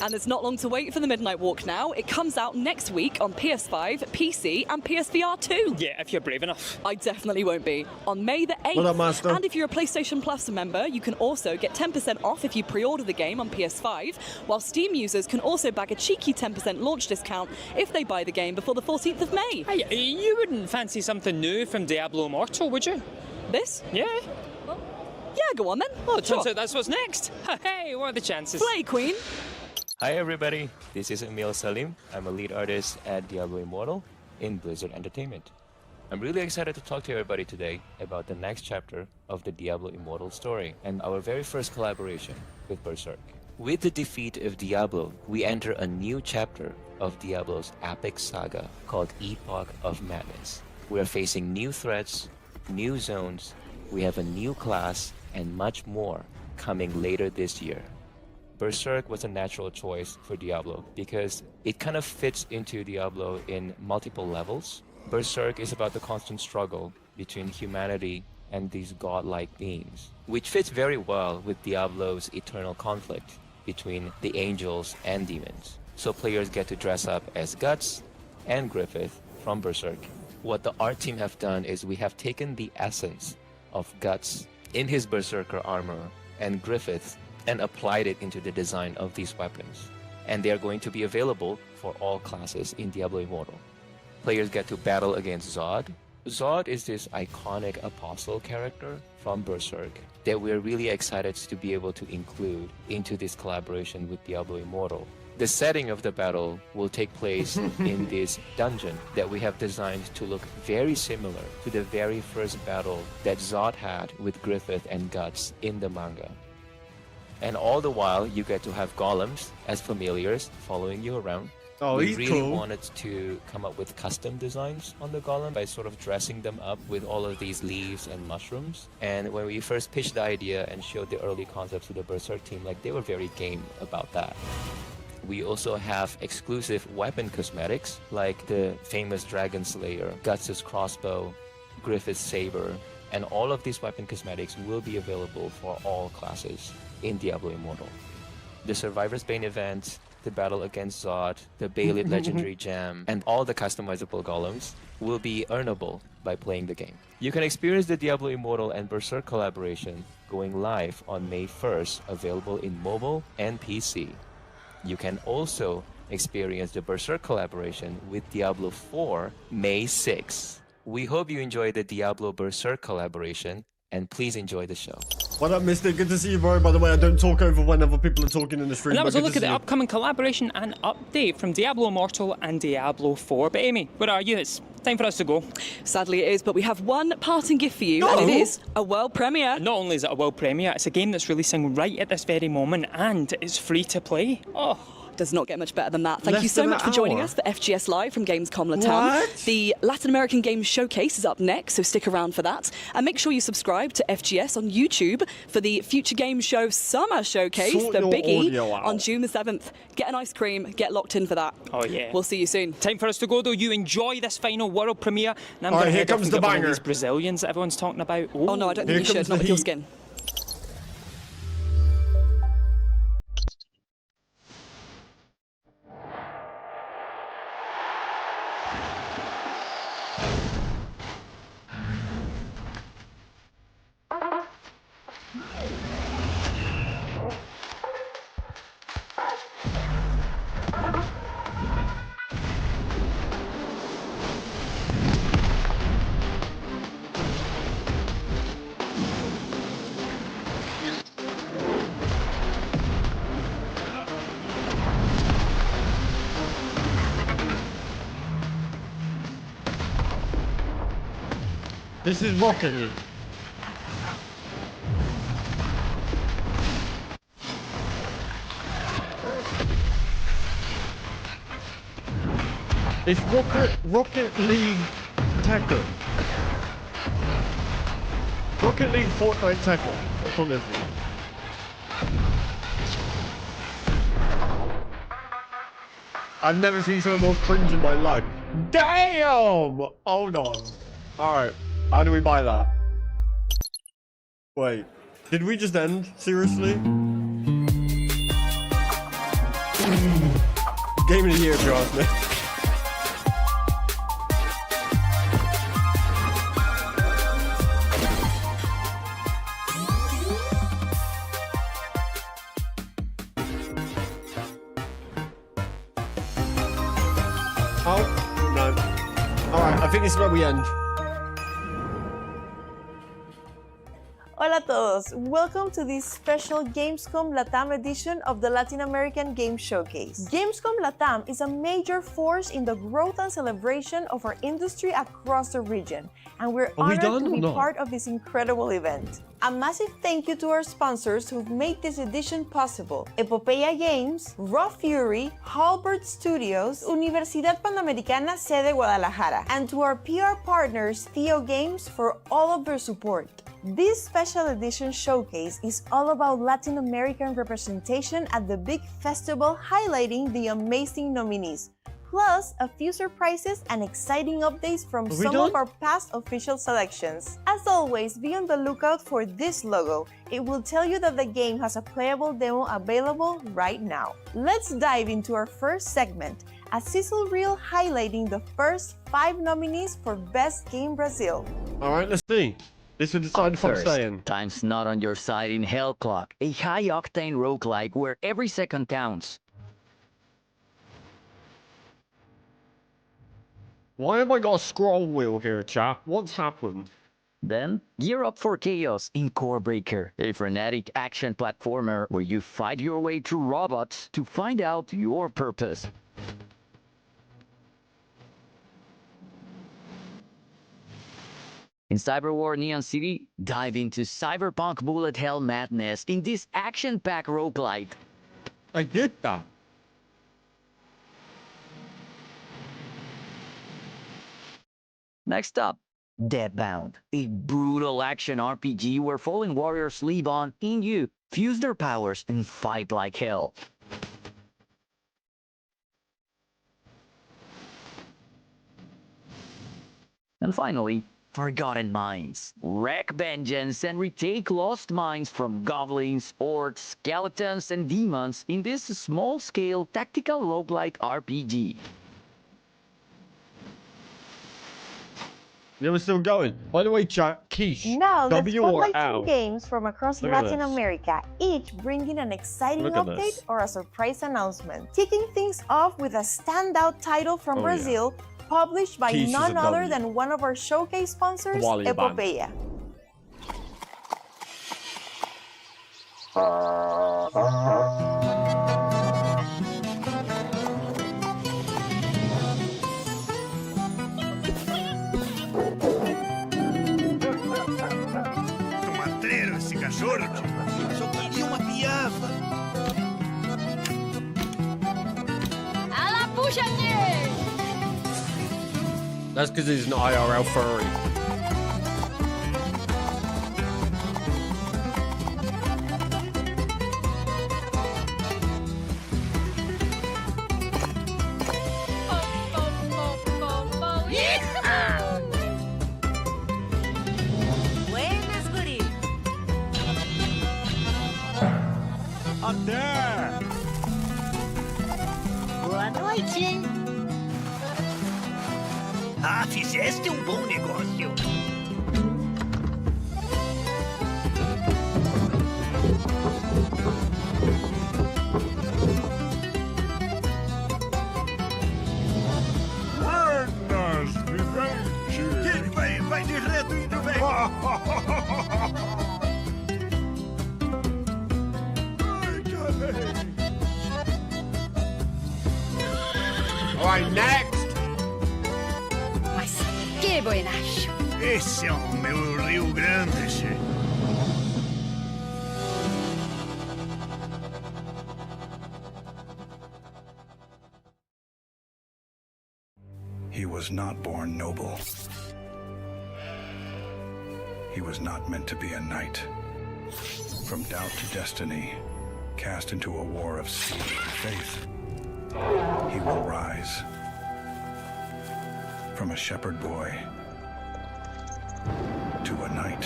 And there's not long to wait for the Midnight Walk now. It comes out next week on PS5, PC, and PSVR 2. Yeah, if you're brave enough. I definitely won't be. On May the 8th. What up, Master? And if you're a PlayStation Plus member, you can also get 10% off if you pre-order the game on PS5, while Steam users can also bag a cheeky 10% launch discount if they buy the game before the 14th of May. Hey, you wouldn't fancy something new from Diablo Immortal, would you? This? Yeah. Yeah, go on then. Oh, it turns out that's what's next. Hey, what are the chances? Play, Queen. Hi everybody, this is Emil Salim. I'm a lead artist at Diablo Immortal in Blizzard Entertainment. I'm really excited to talk to everybody today about the next chapter of the Diablo Immortal story and our very first collaboration with Berserk. With the defeat of Diablo, we enter a new chapter of Diablo's epic saga called Epoch of Madness. We are facing new threats, new zones, we have a new class, and much more coming later this year. Berserk was a natural choice for Diablo because it kind of fits into Diablo in multiple levels. Berserk is about the constant struggle between humanity and these godlike beings, which fits very well with Diablo's eternal conflict between the angels and demons. So players get to dress up as Guts and Griffith from Berserk. What the art team have done is we have taken the essence of Guts in his Berserker armor and Griffith and applied it into the design of these weapons. And they are going to be available for all classes in Diablo Immortal. Players get to battle against Zod. Zod is this iconic apostle character from Berserk that we're really excited to be able to include into this collaboration with Diablo Immortal. The setting of the battle will take place in this dungeon that we have designed to look very similar to the very first battle that Zod had with Griffith and Guts in the manga. And all the while, you get to have golems as familiars following you around. Oh, we he's really cool. wanted to come up with custom designs on the golem by sort of dressing them up with all of these leaves and mushrooms. And when we first pitched the idea and showed the early concepts to the Berserk team, like they were very game about that. We also have exclusive weapon cosmetics, like the famous Dragon Slayer, Guts' crossbow, Griffith's saber, and all of these weapon cosmetics will be available for all classes in Diablo Immortal. The Survivor's Bane event, the battle against Zod, the Baelid Legendary Gem, and all the customizable golems will be earnable by playing the game. You can experience the Diablo Immortal and Berserk collaboration going live on May 1st, available in mobile and PC. You can also experience the Berserk collaboration with Diablo 4 May 6th. We hope you enjoy the Diablo Berserk collaboration, and please enjoy the show. What up, Mister? Good to see you, bro. By the way, I don't talk over whenever people are talking in the stream. And that was a but good look to at the see you. upcoming collaboration and update from Diablo Immortal and Diablo 4. But Amy, where are you? Time for us to go. Sadly it is, but we have one parting gift for you, and it is a world premiere. Not only is it a world premiere, it's a game that's releasing right at this very moment, and it's free to play. Oh. Does not get much better than that. Thank Less you so than much an for joining hour. us for FGS Live from Gamescom Latam. What? The Latin American Games Showcase is up next, so stick around for that. And make sure you subscribe to FGS on YouTube for the Future Game Show Summer Showcase, Sort the your biggie, audio out. on June the 7th. Get an ice cream, get locked in for that. Oh, yeah. We'll see you soon. Time for us to go, though. You enjoy this final world premiere. And I'm All right, gonna here head off comes and the get one of banger. these Brazilians that everyone's talking about. Oh no, I don't think Here you should, comes not the with your heat. skin. This is Rocket League. It's Rocket League Tekken. Rocket League Fortnite Tekken. That's what this is. I've never seen something more cringe in my life. Damn! Hold on. Alright, how do we buy that? Wait, did we just end? Seriously? Game of the year, if you ask me. Oh, no. Alright, I think this is where we end. Hola a todos, welcome to this special Gamescom Latam edition of the Latin American Game Showcase. Gamescom Latam is a major force in the growth and celebration of our industry across the region, and we're honored to be part of this incredible event. A massive thank you to our sponsors who've made this edition possible: Epopeya Games, Raw Fury, Halbert Studios, Universidad Panamericana Sede Guadalajara, and to our PR partners Theo Games for all of their support. This special edition showcase is all about Latin American representation at the big festival, highlighting the amazing nominees, plus a few surprises and exciting updates from some of our past official selections. As always, be on the lookout for this logo. It will tell you that the game has a playable demo available right now. Let's dive into our first segment, a sizzle reel highlighting the first 5 nominees for Best Game Brazil. Alright, let's see. This will decide if I'm First, staying. time's not on your side in Hell Clock, a high-octane roguelike where every second counts. Why have I got a scroll wheel here, chap? What's happened? Then, gear up for chaos in Core Breaker, a frenetic action platformer where you fight your way through robots to find out your purpose. In Cyberwar Neon City, dive into cyberpunk bullet hell madness in this action-packed roguelite. I did that. Next up, Deadbound, a brutal action RPG where fallen warriors live on in you, fuse their powers, and fight like hell. And finally, Forgotten Mines. Wreak vengeance and retake lost mines from goblins, orcs, skeletons, and demons in this small-scale tactical roguelike RPG. Yeah, we're still going. By the way, chat, Quiche. Now let's W or spotlight L? 2 games from across Look at Latin this. America, each bringing an exciting Look at update this. or a surprise announcement. Kicking things off with a standout title from Oh, Brazil, published by Quiche is none a other W. than one of our showcase sponsors, Wally band. Epopeya. Sottolineo uma piaffe. À la bouchanier! That's because he's an IRL furry. Buenas, guri. Até! Boa noite. Ah, fizeste um bom negócio. Buenas, vivente! Vai direto indo bem. Alright, next! Mas que buenacho. Esse é o meu Rio Grande, che. He was not born noble. He was not meant to be a knight. From doubt to destiny, cast into a war of steel and faith, he will rise. From a shepherd boy to a knight,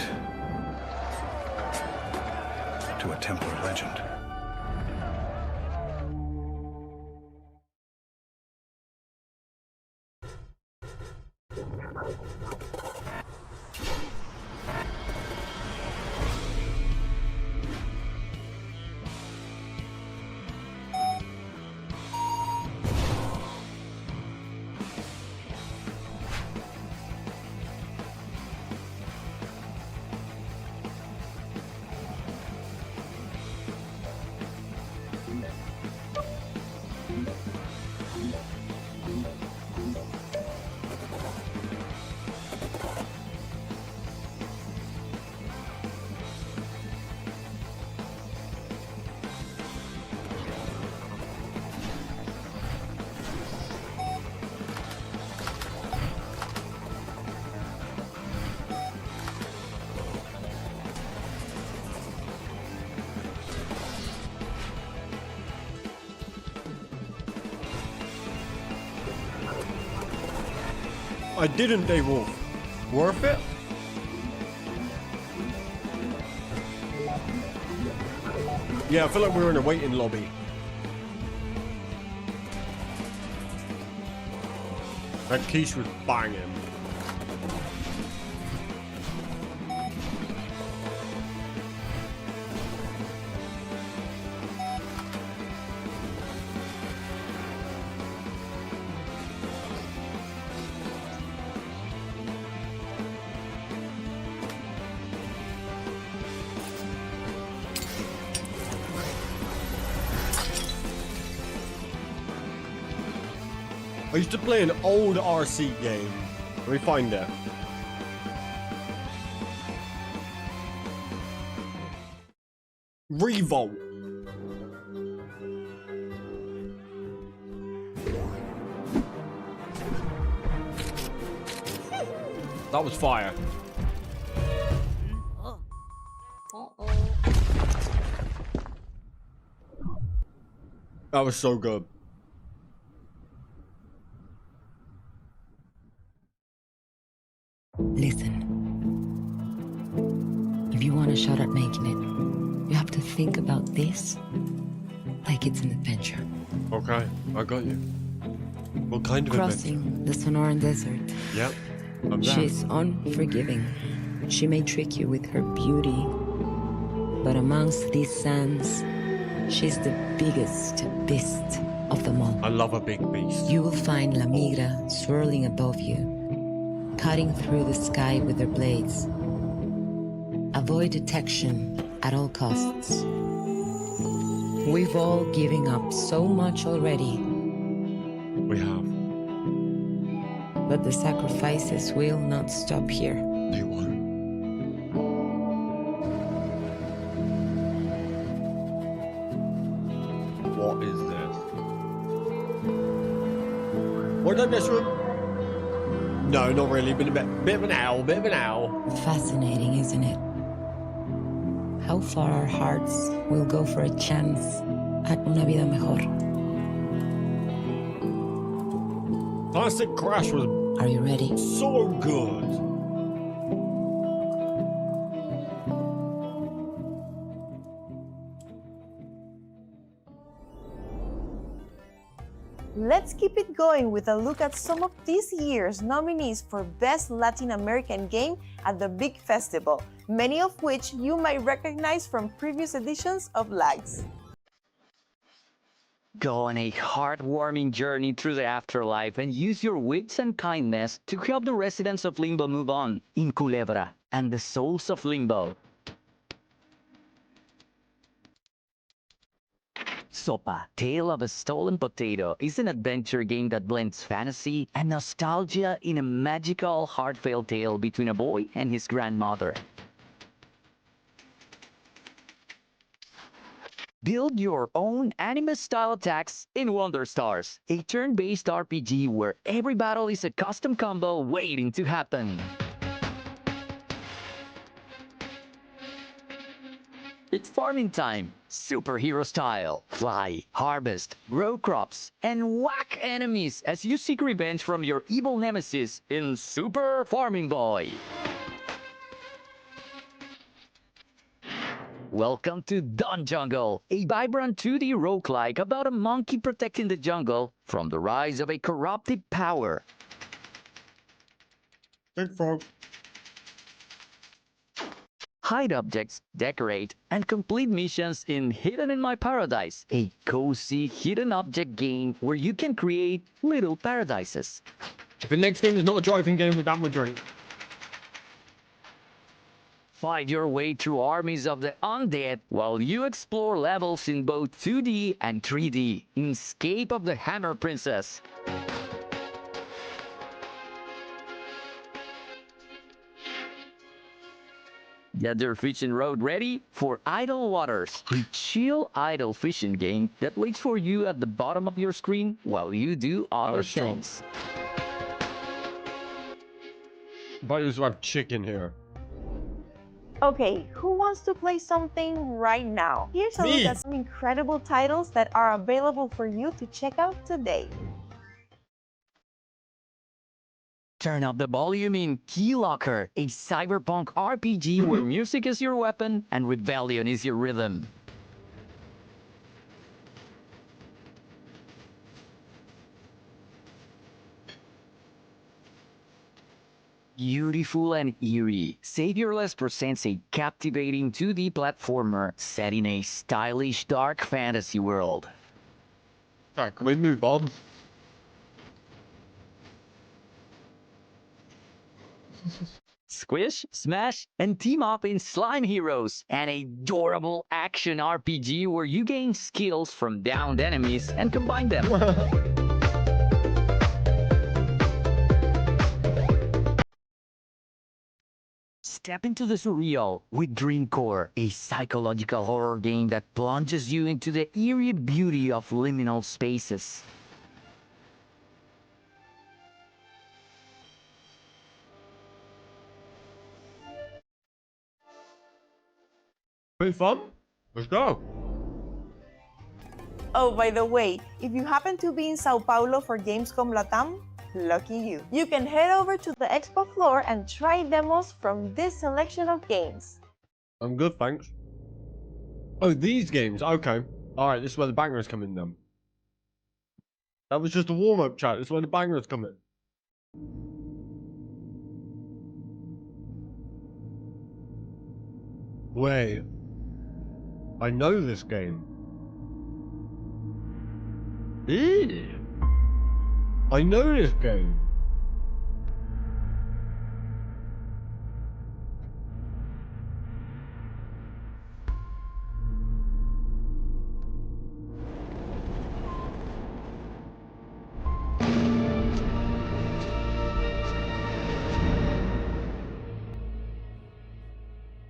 to a Templar legend. I didn't, they wolf. Worth it? Yeah, I feel like we're in a waiting lobby. That quiche was banging. I used to play an old RC game. Let me find it. Revolt. That was fire. That was so good. Listen. If you want a shot at making it, you have to think about this like it's an adventure. Okay, I got you. What kind of Crossing the Sonoran Desert. Yep, I'm there. She's unforgiving. She may trick you with her beauty, but amongst these sands, she's the biggest beast of them all. I love a big beast. You will find La Migra swirling above you, cutting through the sky with their blades. Avoid detection at all costs. We've all given up so much already. We have. But the sacrifices will not stop here. They won't. What is this? What did I mess with? No, not really. Been a bit of an owl. Bit of an owl. Fascinating, isn't it? How far our hearts will go for a chance at una vida mejor. Caztecx Crash was. Are you ready? So good. Let's keep it going with a look at some of this year's nominees for Best Latin American Game at the big festival, many of which you might recognize from previous editions of LAGS. Go on a heartwarming journey through the afterlife and use your wits and kindness to help the residents of Limbo move on in Culebra and the Souls of Limbo. Sopa, Tale of a Stolen Potato is an adventure game that blends fantasy and nostalgia in a magical, heartfelt tale between a boy and his grandmother. Build your own anime-style attacks in Wonder Stars, a turn-based RPG where every battle is a custom combo waiting to happen. It's farming time, superhero style. Fly, harvest, grow crops, and whack enemies as you seek revenge from your evil nemesis in Super Farming Boy. Welcome to Dawn Jungle, a vibrant 2D roguelike about a monkey protecting the jungle from the rise of a corruptive power. Big frog. Hide objects, decorate, and complete missions in Hidden in My Paradise, a cozy hidden object game where you can create little paradises. If the next game is not a driving game, then we'll drink. Find your way through armies of the undead while you explore levels in both 2D and 3D in Escape of the Hammer Princess. Get your fishing rod ready for Idle Waters, a chill idle fishing game that waits for you at the bottom of your screen while you do other things. But you just have chicken here. Okay, who wants to play something right now? Here's a look at some incredible titles that are available for you to check out today. Turn up the volume in Keylocker, a cyberpunk RPG where music is your weapon and rebellion is your rhythm. Beautiful and eerie, Saviorless presents a captivating 2D platformer set in a stylish dark fantasy world. Alright, can we move on? Squish, smash, and team up in Slime Heroes, an adorable action RPG where you gain skills from downed enemies and combine them. Step into the surreal with Dreamcore, a psychological horror game that plunges you into the eerie beauty of liminal spaces. Pretty fun. Let's go. Oh, by the way, if you happen to be in Sao Paulo for Gamescom Latam, lucky you. You can head over to the expo floor and try demos from this selection of games. I'm good, thanks. Oh, these games. Okay. Alright, this is where the bangers come in then. That was just a warm-up chat. This is where the bangers come in. Wait. I know this game. Ew. I know this game.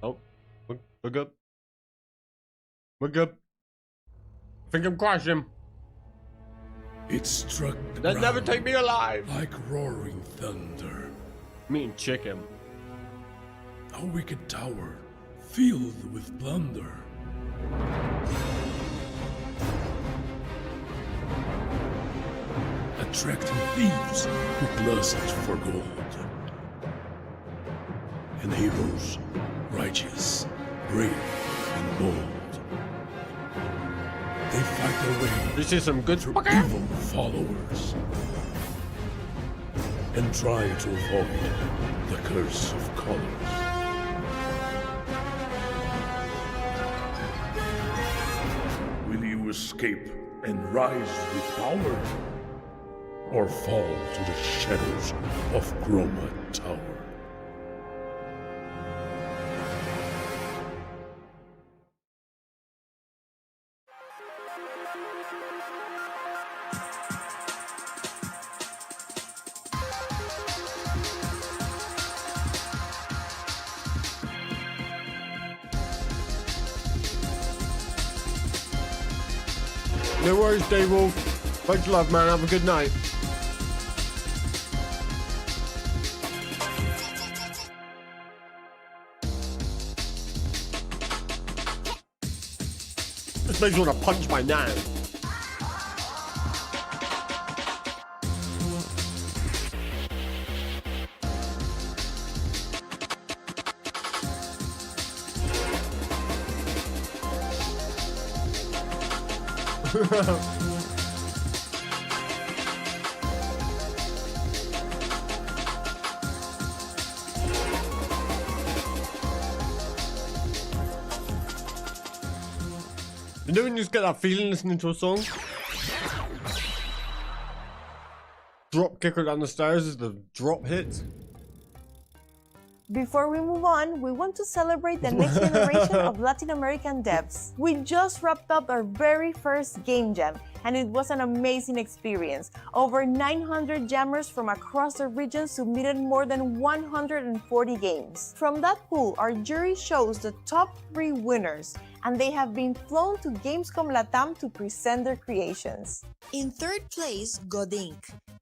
Oh, we're good. We're good. I think I'm crashing. It struck the They'll never ground take me alive. like roaring thunder. Mean chicken. A wicked tower filled with plunder. Attracting thieves with lust for gold. And heroes, righteous, brave, and bold. They fight their way. This is some good through evil followers. And try to avoid the curse of colors. Will you escape and rise with power? Or fall to the shadows of Chroma Tower? No worries, Dave. Thanks a lot, man. Have a good night. This makes me want to punch my nan. You know when you just get that feeling listening to a song? Drop kicker down the stairs is the drop hit. Before we move on, we want to celebrate the next generation of Latin American devs. We just wrapped up our very first Game Jam, and it was an amazing experience. Over 900 jammers from across the region submitted more than 140 games. From that pool, our jury chose the top 3 winners, and they have been flown to Gamescom Latam to present their creations. In third place, Godink,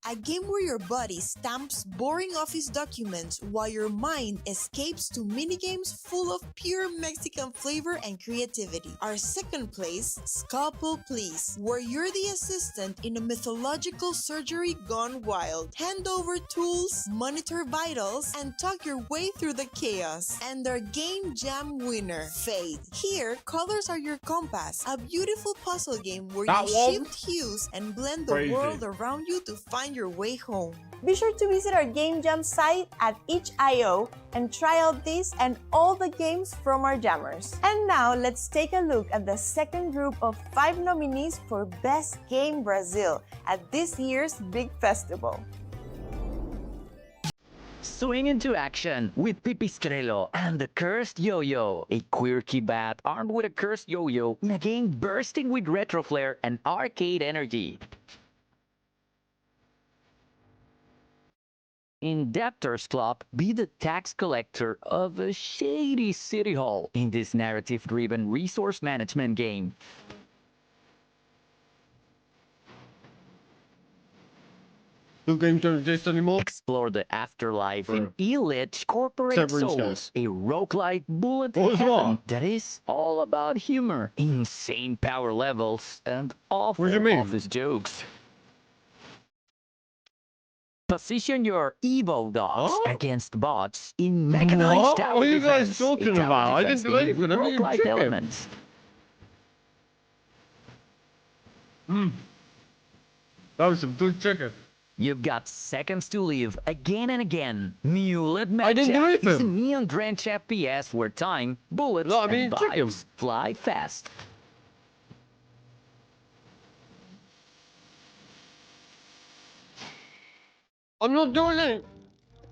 a game where your body stamps boring office documents while your mind escapes to minigames full of pure Mexican flavor and creativity. Our second place, Scalpel Please, where you're the assistant in a mythological surgery gone wild. Hand over tools, monitor vitals, and talk your way through the chaos. And our Game Jam winner, Fade. Here, colors are your compass, a beautiful puzzle game where you shift hues and blend the world around you to find your way home. Be sure to visit our Game Jam site at itch.io and try out these and all the games from our jammers. And now let's take a look at the second group of 5 nominees for Best Game Brazil at this year's big festival. Swing into action with Pipistrello and the Cursed Yo-Yo, a quirky bat armed with a cursed yo-yo in a game bursting with retro flair and arcade energy. In Debtor's Club, be the tax collector of a shady city hall in this narrative-driven resource management game. No games don't exist anymore. Explore the afterlife in Elite Corporate Souls, a roguelike bullet heaven that is all about humor, insane power levels, and awful office jokes. Position your Evo dogs against bots in mechanized tower What are you guys defense, talking a tower about? I defense didn't do game with anything. I didn't roguelike chicken. elements. That was some good chicken. You've got seconds to live again and again. Mulet Match I didn't do is a anything. neon-drenched FPS where time, bullets, and vibes fly fast. I'm not doing it.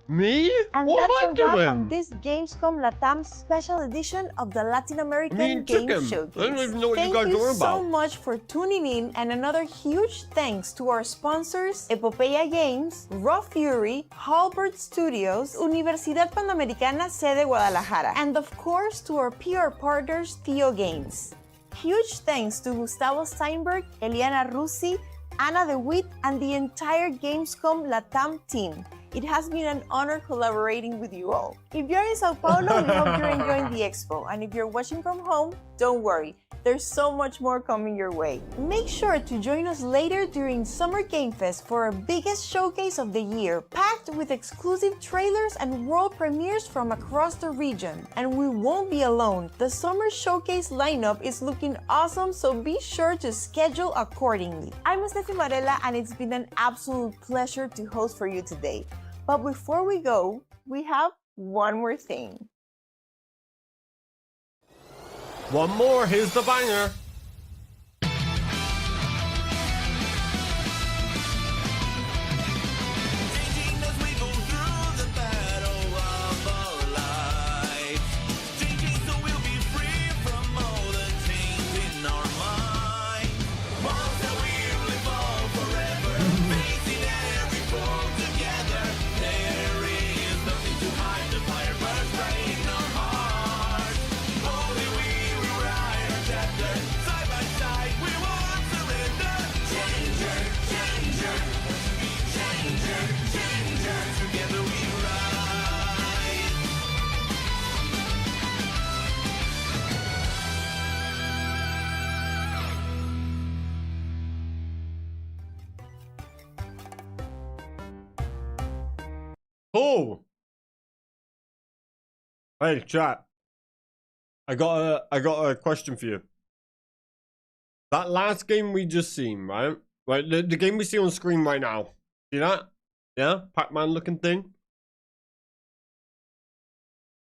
Me? And What that's am I a wrap doing? on this Gamescom Latam special edition of the Latin American Game chicken. Showcase. I don't even know what you Thank guys you are so about. much for tuning in, and another huge thanks to our sponsors, Epopeya Games, Raw Fury, Halbert Studios, Universidad Panamericana Sede Guadalajara, and of course to our PR partners, Theo Games. Huge thanks to Gustavo Steinberg, Eliana Rusi, Ana DeWitt, and the entire Gamescom Latam team. It has been an honor collaborating with you all. If you're in Sao Paulo, we hope you're enjoying the expo. And if you're watching from home, don't worry, there's so much more coming your way. Make sure to join us later during Summer Game Fest for our biggest showcase of the year, packed with exclusive trailers and world premieres from across the region. And we won't be alone. The Summer Showcase lineup is looking awesome, so be sure to schedule accordingly. I'm Steffi Marella, and it's been an absolute pleasure to host for you today. But before we go, we have one more thing. One more, here's the banger. Oh, hey chat, I got a question for you. That last game we just seen, right? The game we see on screen right now. See that? Yeah, Pac-Man looking thing.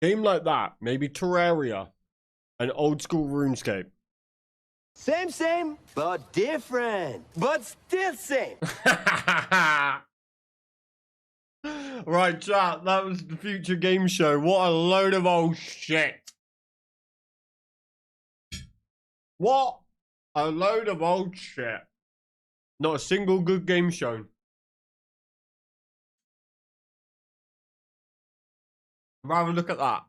Game like that, maybe Terraria, an old school RuneScape. Same, but different, but still same. Right, chat, that was the Future Game Show. What a load of old shit. What a load of old shit. Not a single good game shown. Rather look at that.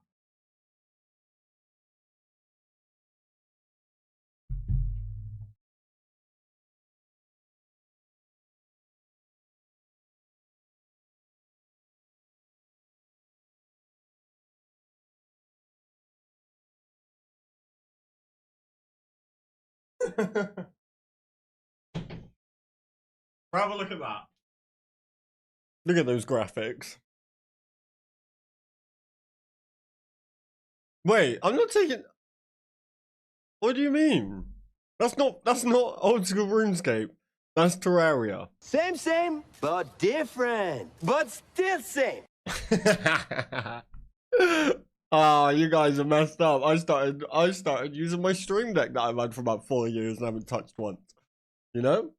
Have a look at that. Look at those graphics. Wait, I'm not taking... What do you mean? That's not old school RuneScape. That's Terraria. Same, but different, but still same. Oh, you guys are messed up. I started using my Stream Deck that I've had for about 4 years and haven't touched once. You know?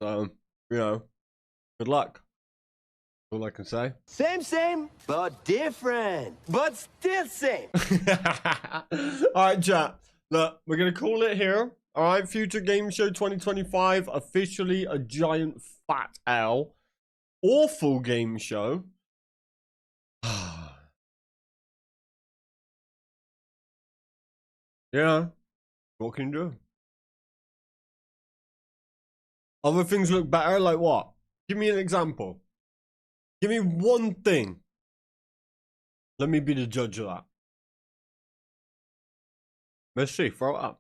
So, you know, good luck. All I can say. Same, but different, but still same. Alright, chat. Look, we're gonna call it here. Alright, Future Game Show 2025, officially a giant fat L. Awful game show. Yeah. What can you do? Other things look better, like what? Give me an example. Give me one thing. Let me be the judge of that. Let's see, throw it up.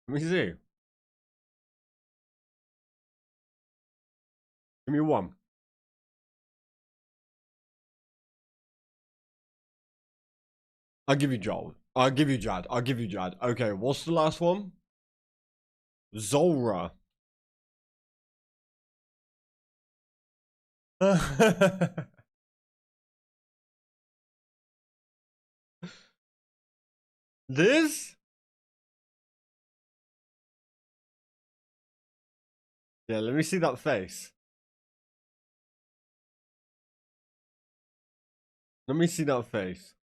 Let me see. Give me one. I'll give you Joel. I'll give you Jad. I'll give you Jad. Okay, what's the last one? Zora. This? Yeah, let me see that face. Let me see that face.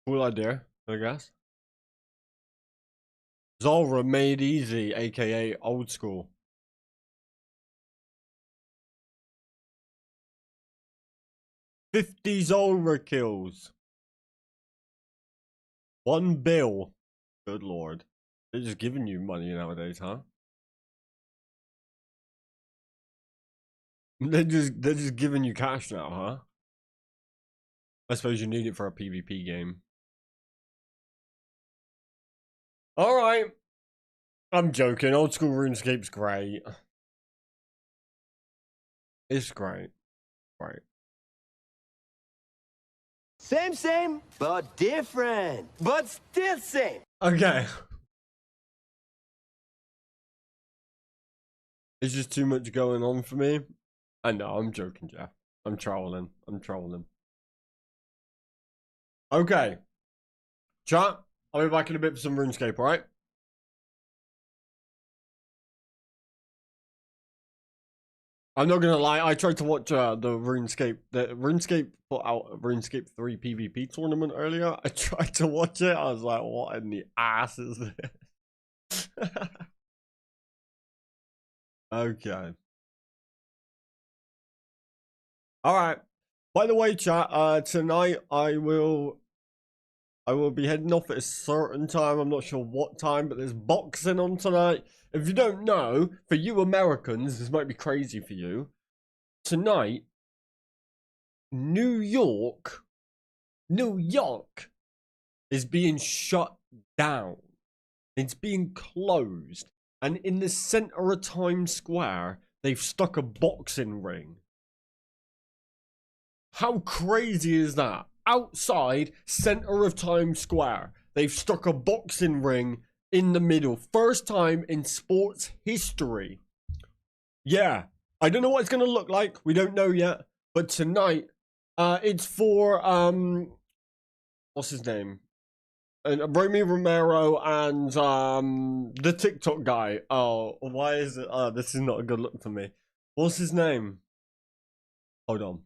Cool idea, I guess. Zulrah made easy, aka old school. $50 Zulrah kills. 1 bill. Good lord. They're just giving you money nowadays, huh? They're just giving you cash now, huh? I suppose you need it for a PvP game. Alright. I'm joking. Old school RuneScape's great. It's great. Right. Same, but different. But still same. Okay. It's just too much going on for me. I know, I'm joking, Jeff. I'm trolling. Okay. Chat, I'll be back in a bit for some RuneScape, alright? I'm not gonna lie, I tried to watch the RuneScape put out a RuneScape 3 PvP tournament earlier. I tried to watch it, I was like, what in the ass is this? Okay. Alright. By the way, chat, tonight I will be heading off at a certain time. I'm not sure what time, but there's boxing on tonight. If you don't know, for you Americans, this might be crazy for you. Tonight, New York is being shut down. It's being closed. And in the center of Times Square, they've stuck a boxing ring. How crazy is that? Outside, center of Times Square, they've stuck a boxing ring in the middle. First time in sports history. Yeah, I don't know what it's going to look like. We don't know yet. But tonight, it's for, what's his name? Romy Romero and the TikTok guy. Oh, why is it? This is not a good look for me. What's his name? Hold on.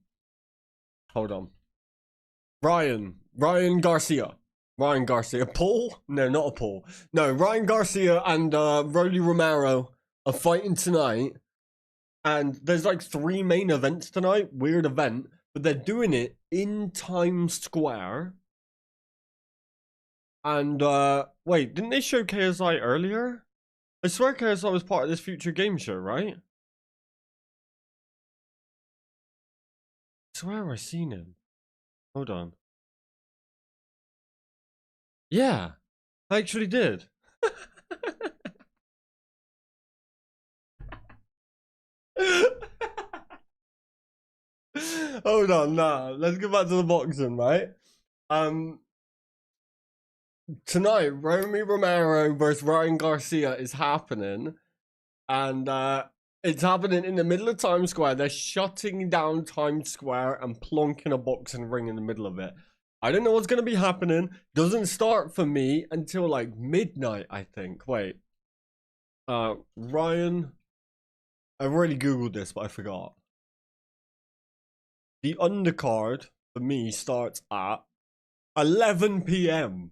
Ryan Garcia. Paul? No, not a Paul. No, Ryan Garcia and Roly Romero are fighting tonight. And there's like 3 main events tonight. Weird event. But they're doing it in Times Square. And, wait, didn't they show KSI earlier? I swear KSI was part of this future game show, right? I swear I seen him. Hold on. Yeah, I actually did. Hold on, nah. Let's go back to the boxing, right? Tonight, Romy Romero versus Ryan Garcia is happening. And it's happening in the middle of Times Square. They're shutting down Times Square and plonking a boxing ring in the middle of it. I don't know what's going to be happening. Doesn't start for me until like midnight, I think. Wait. Ryan. I've already Googled this, but I forgot. The undercard for me starts at 11 p.m.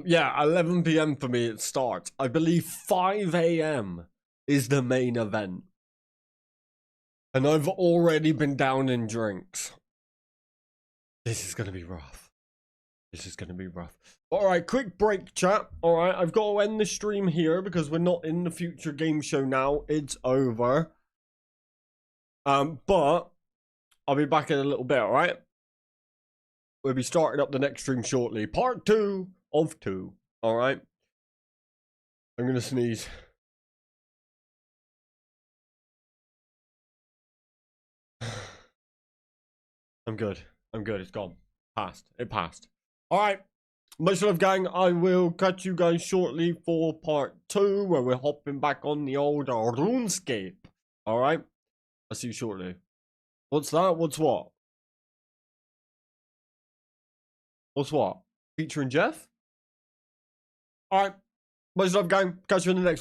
Yeah, 11 p.m. for me it starts. I believe 5 a.m. is the main event. And I've already been down in drinks. This is going to be rough. Alright, quick break, chat. Alright, I've got to end the stream here because we're not in the future game show now. It's over. But I'll be back in a little bit, alright? We'll be starting up the next stream shortly. Part 2 of 2. Alright? I'm going to sneeze. I'm good. It's gone. It passed. Alright. Much love, gang. I will catch you guys shortly for part 2, where we're hopping back on the old RuneScape. Alright? I'll see you shortly. What's that? What's what? Featuring Jeff? Alright. Much love, gang. Catch you in the next one.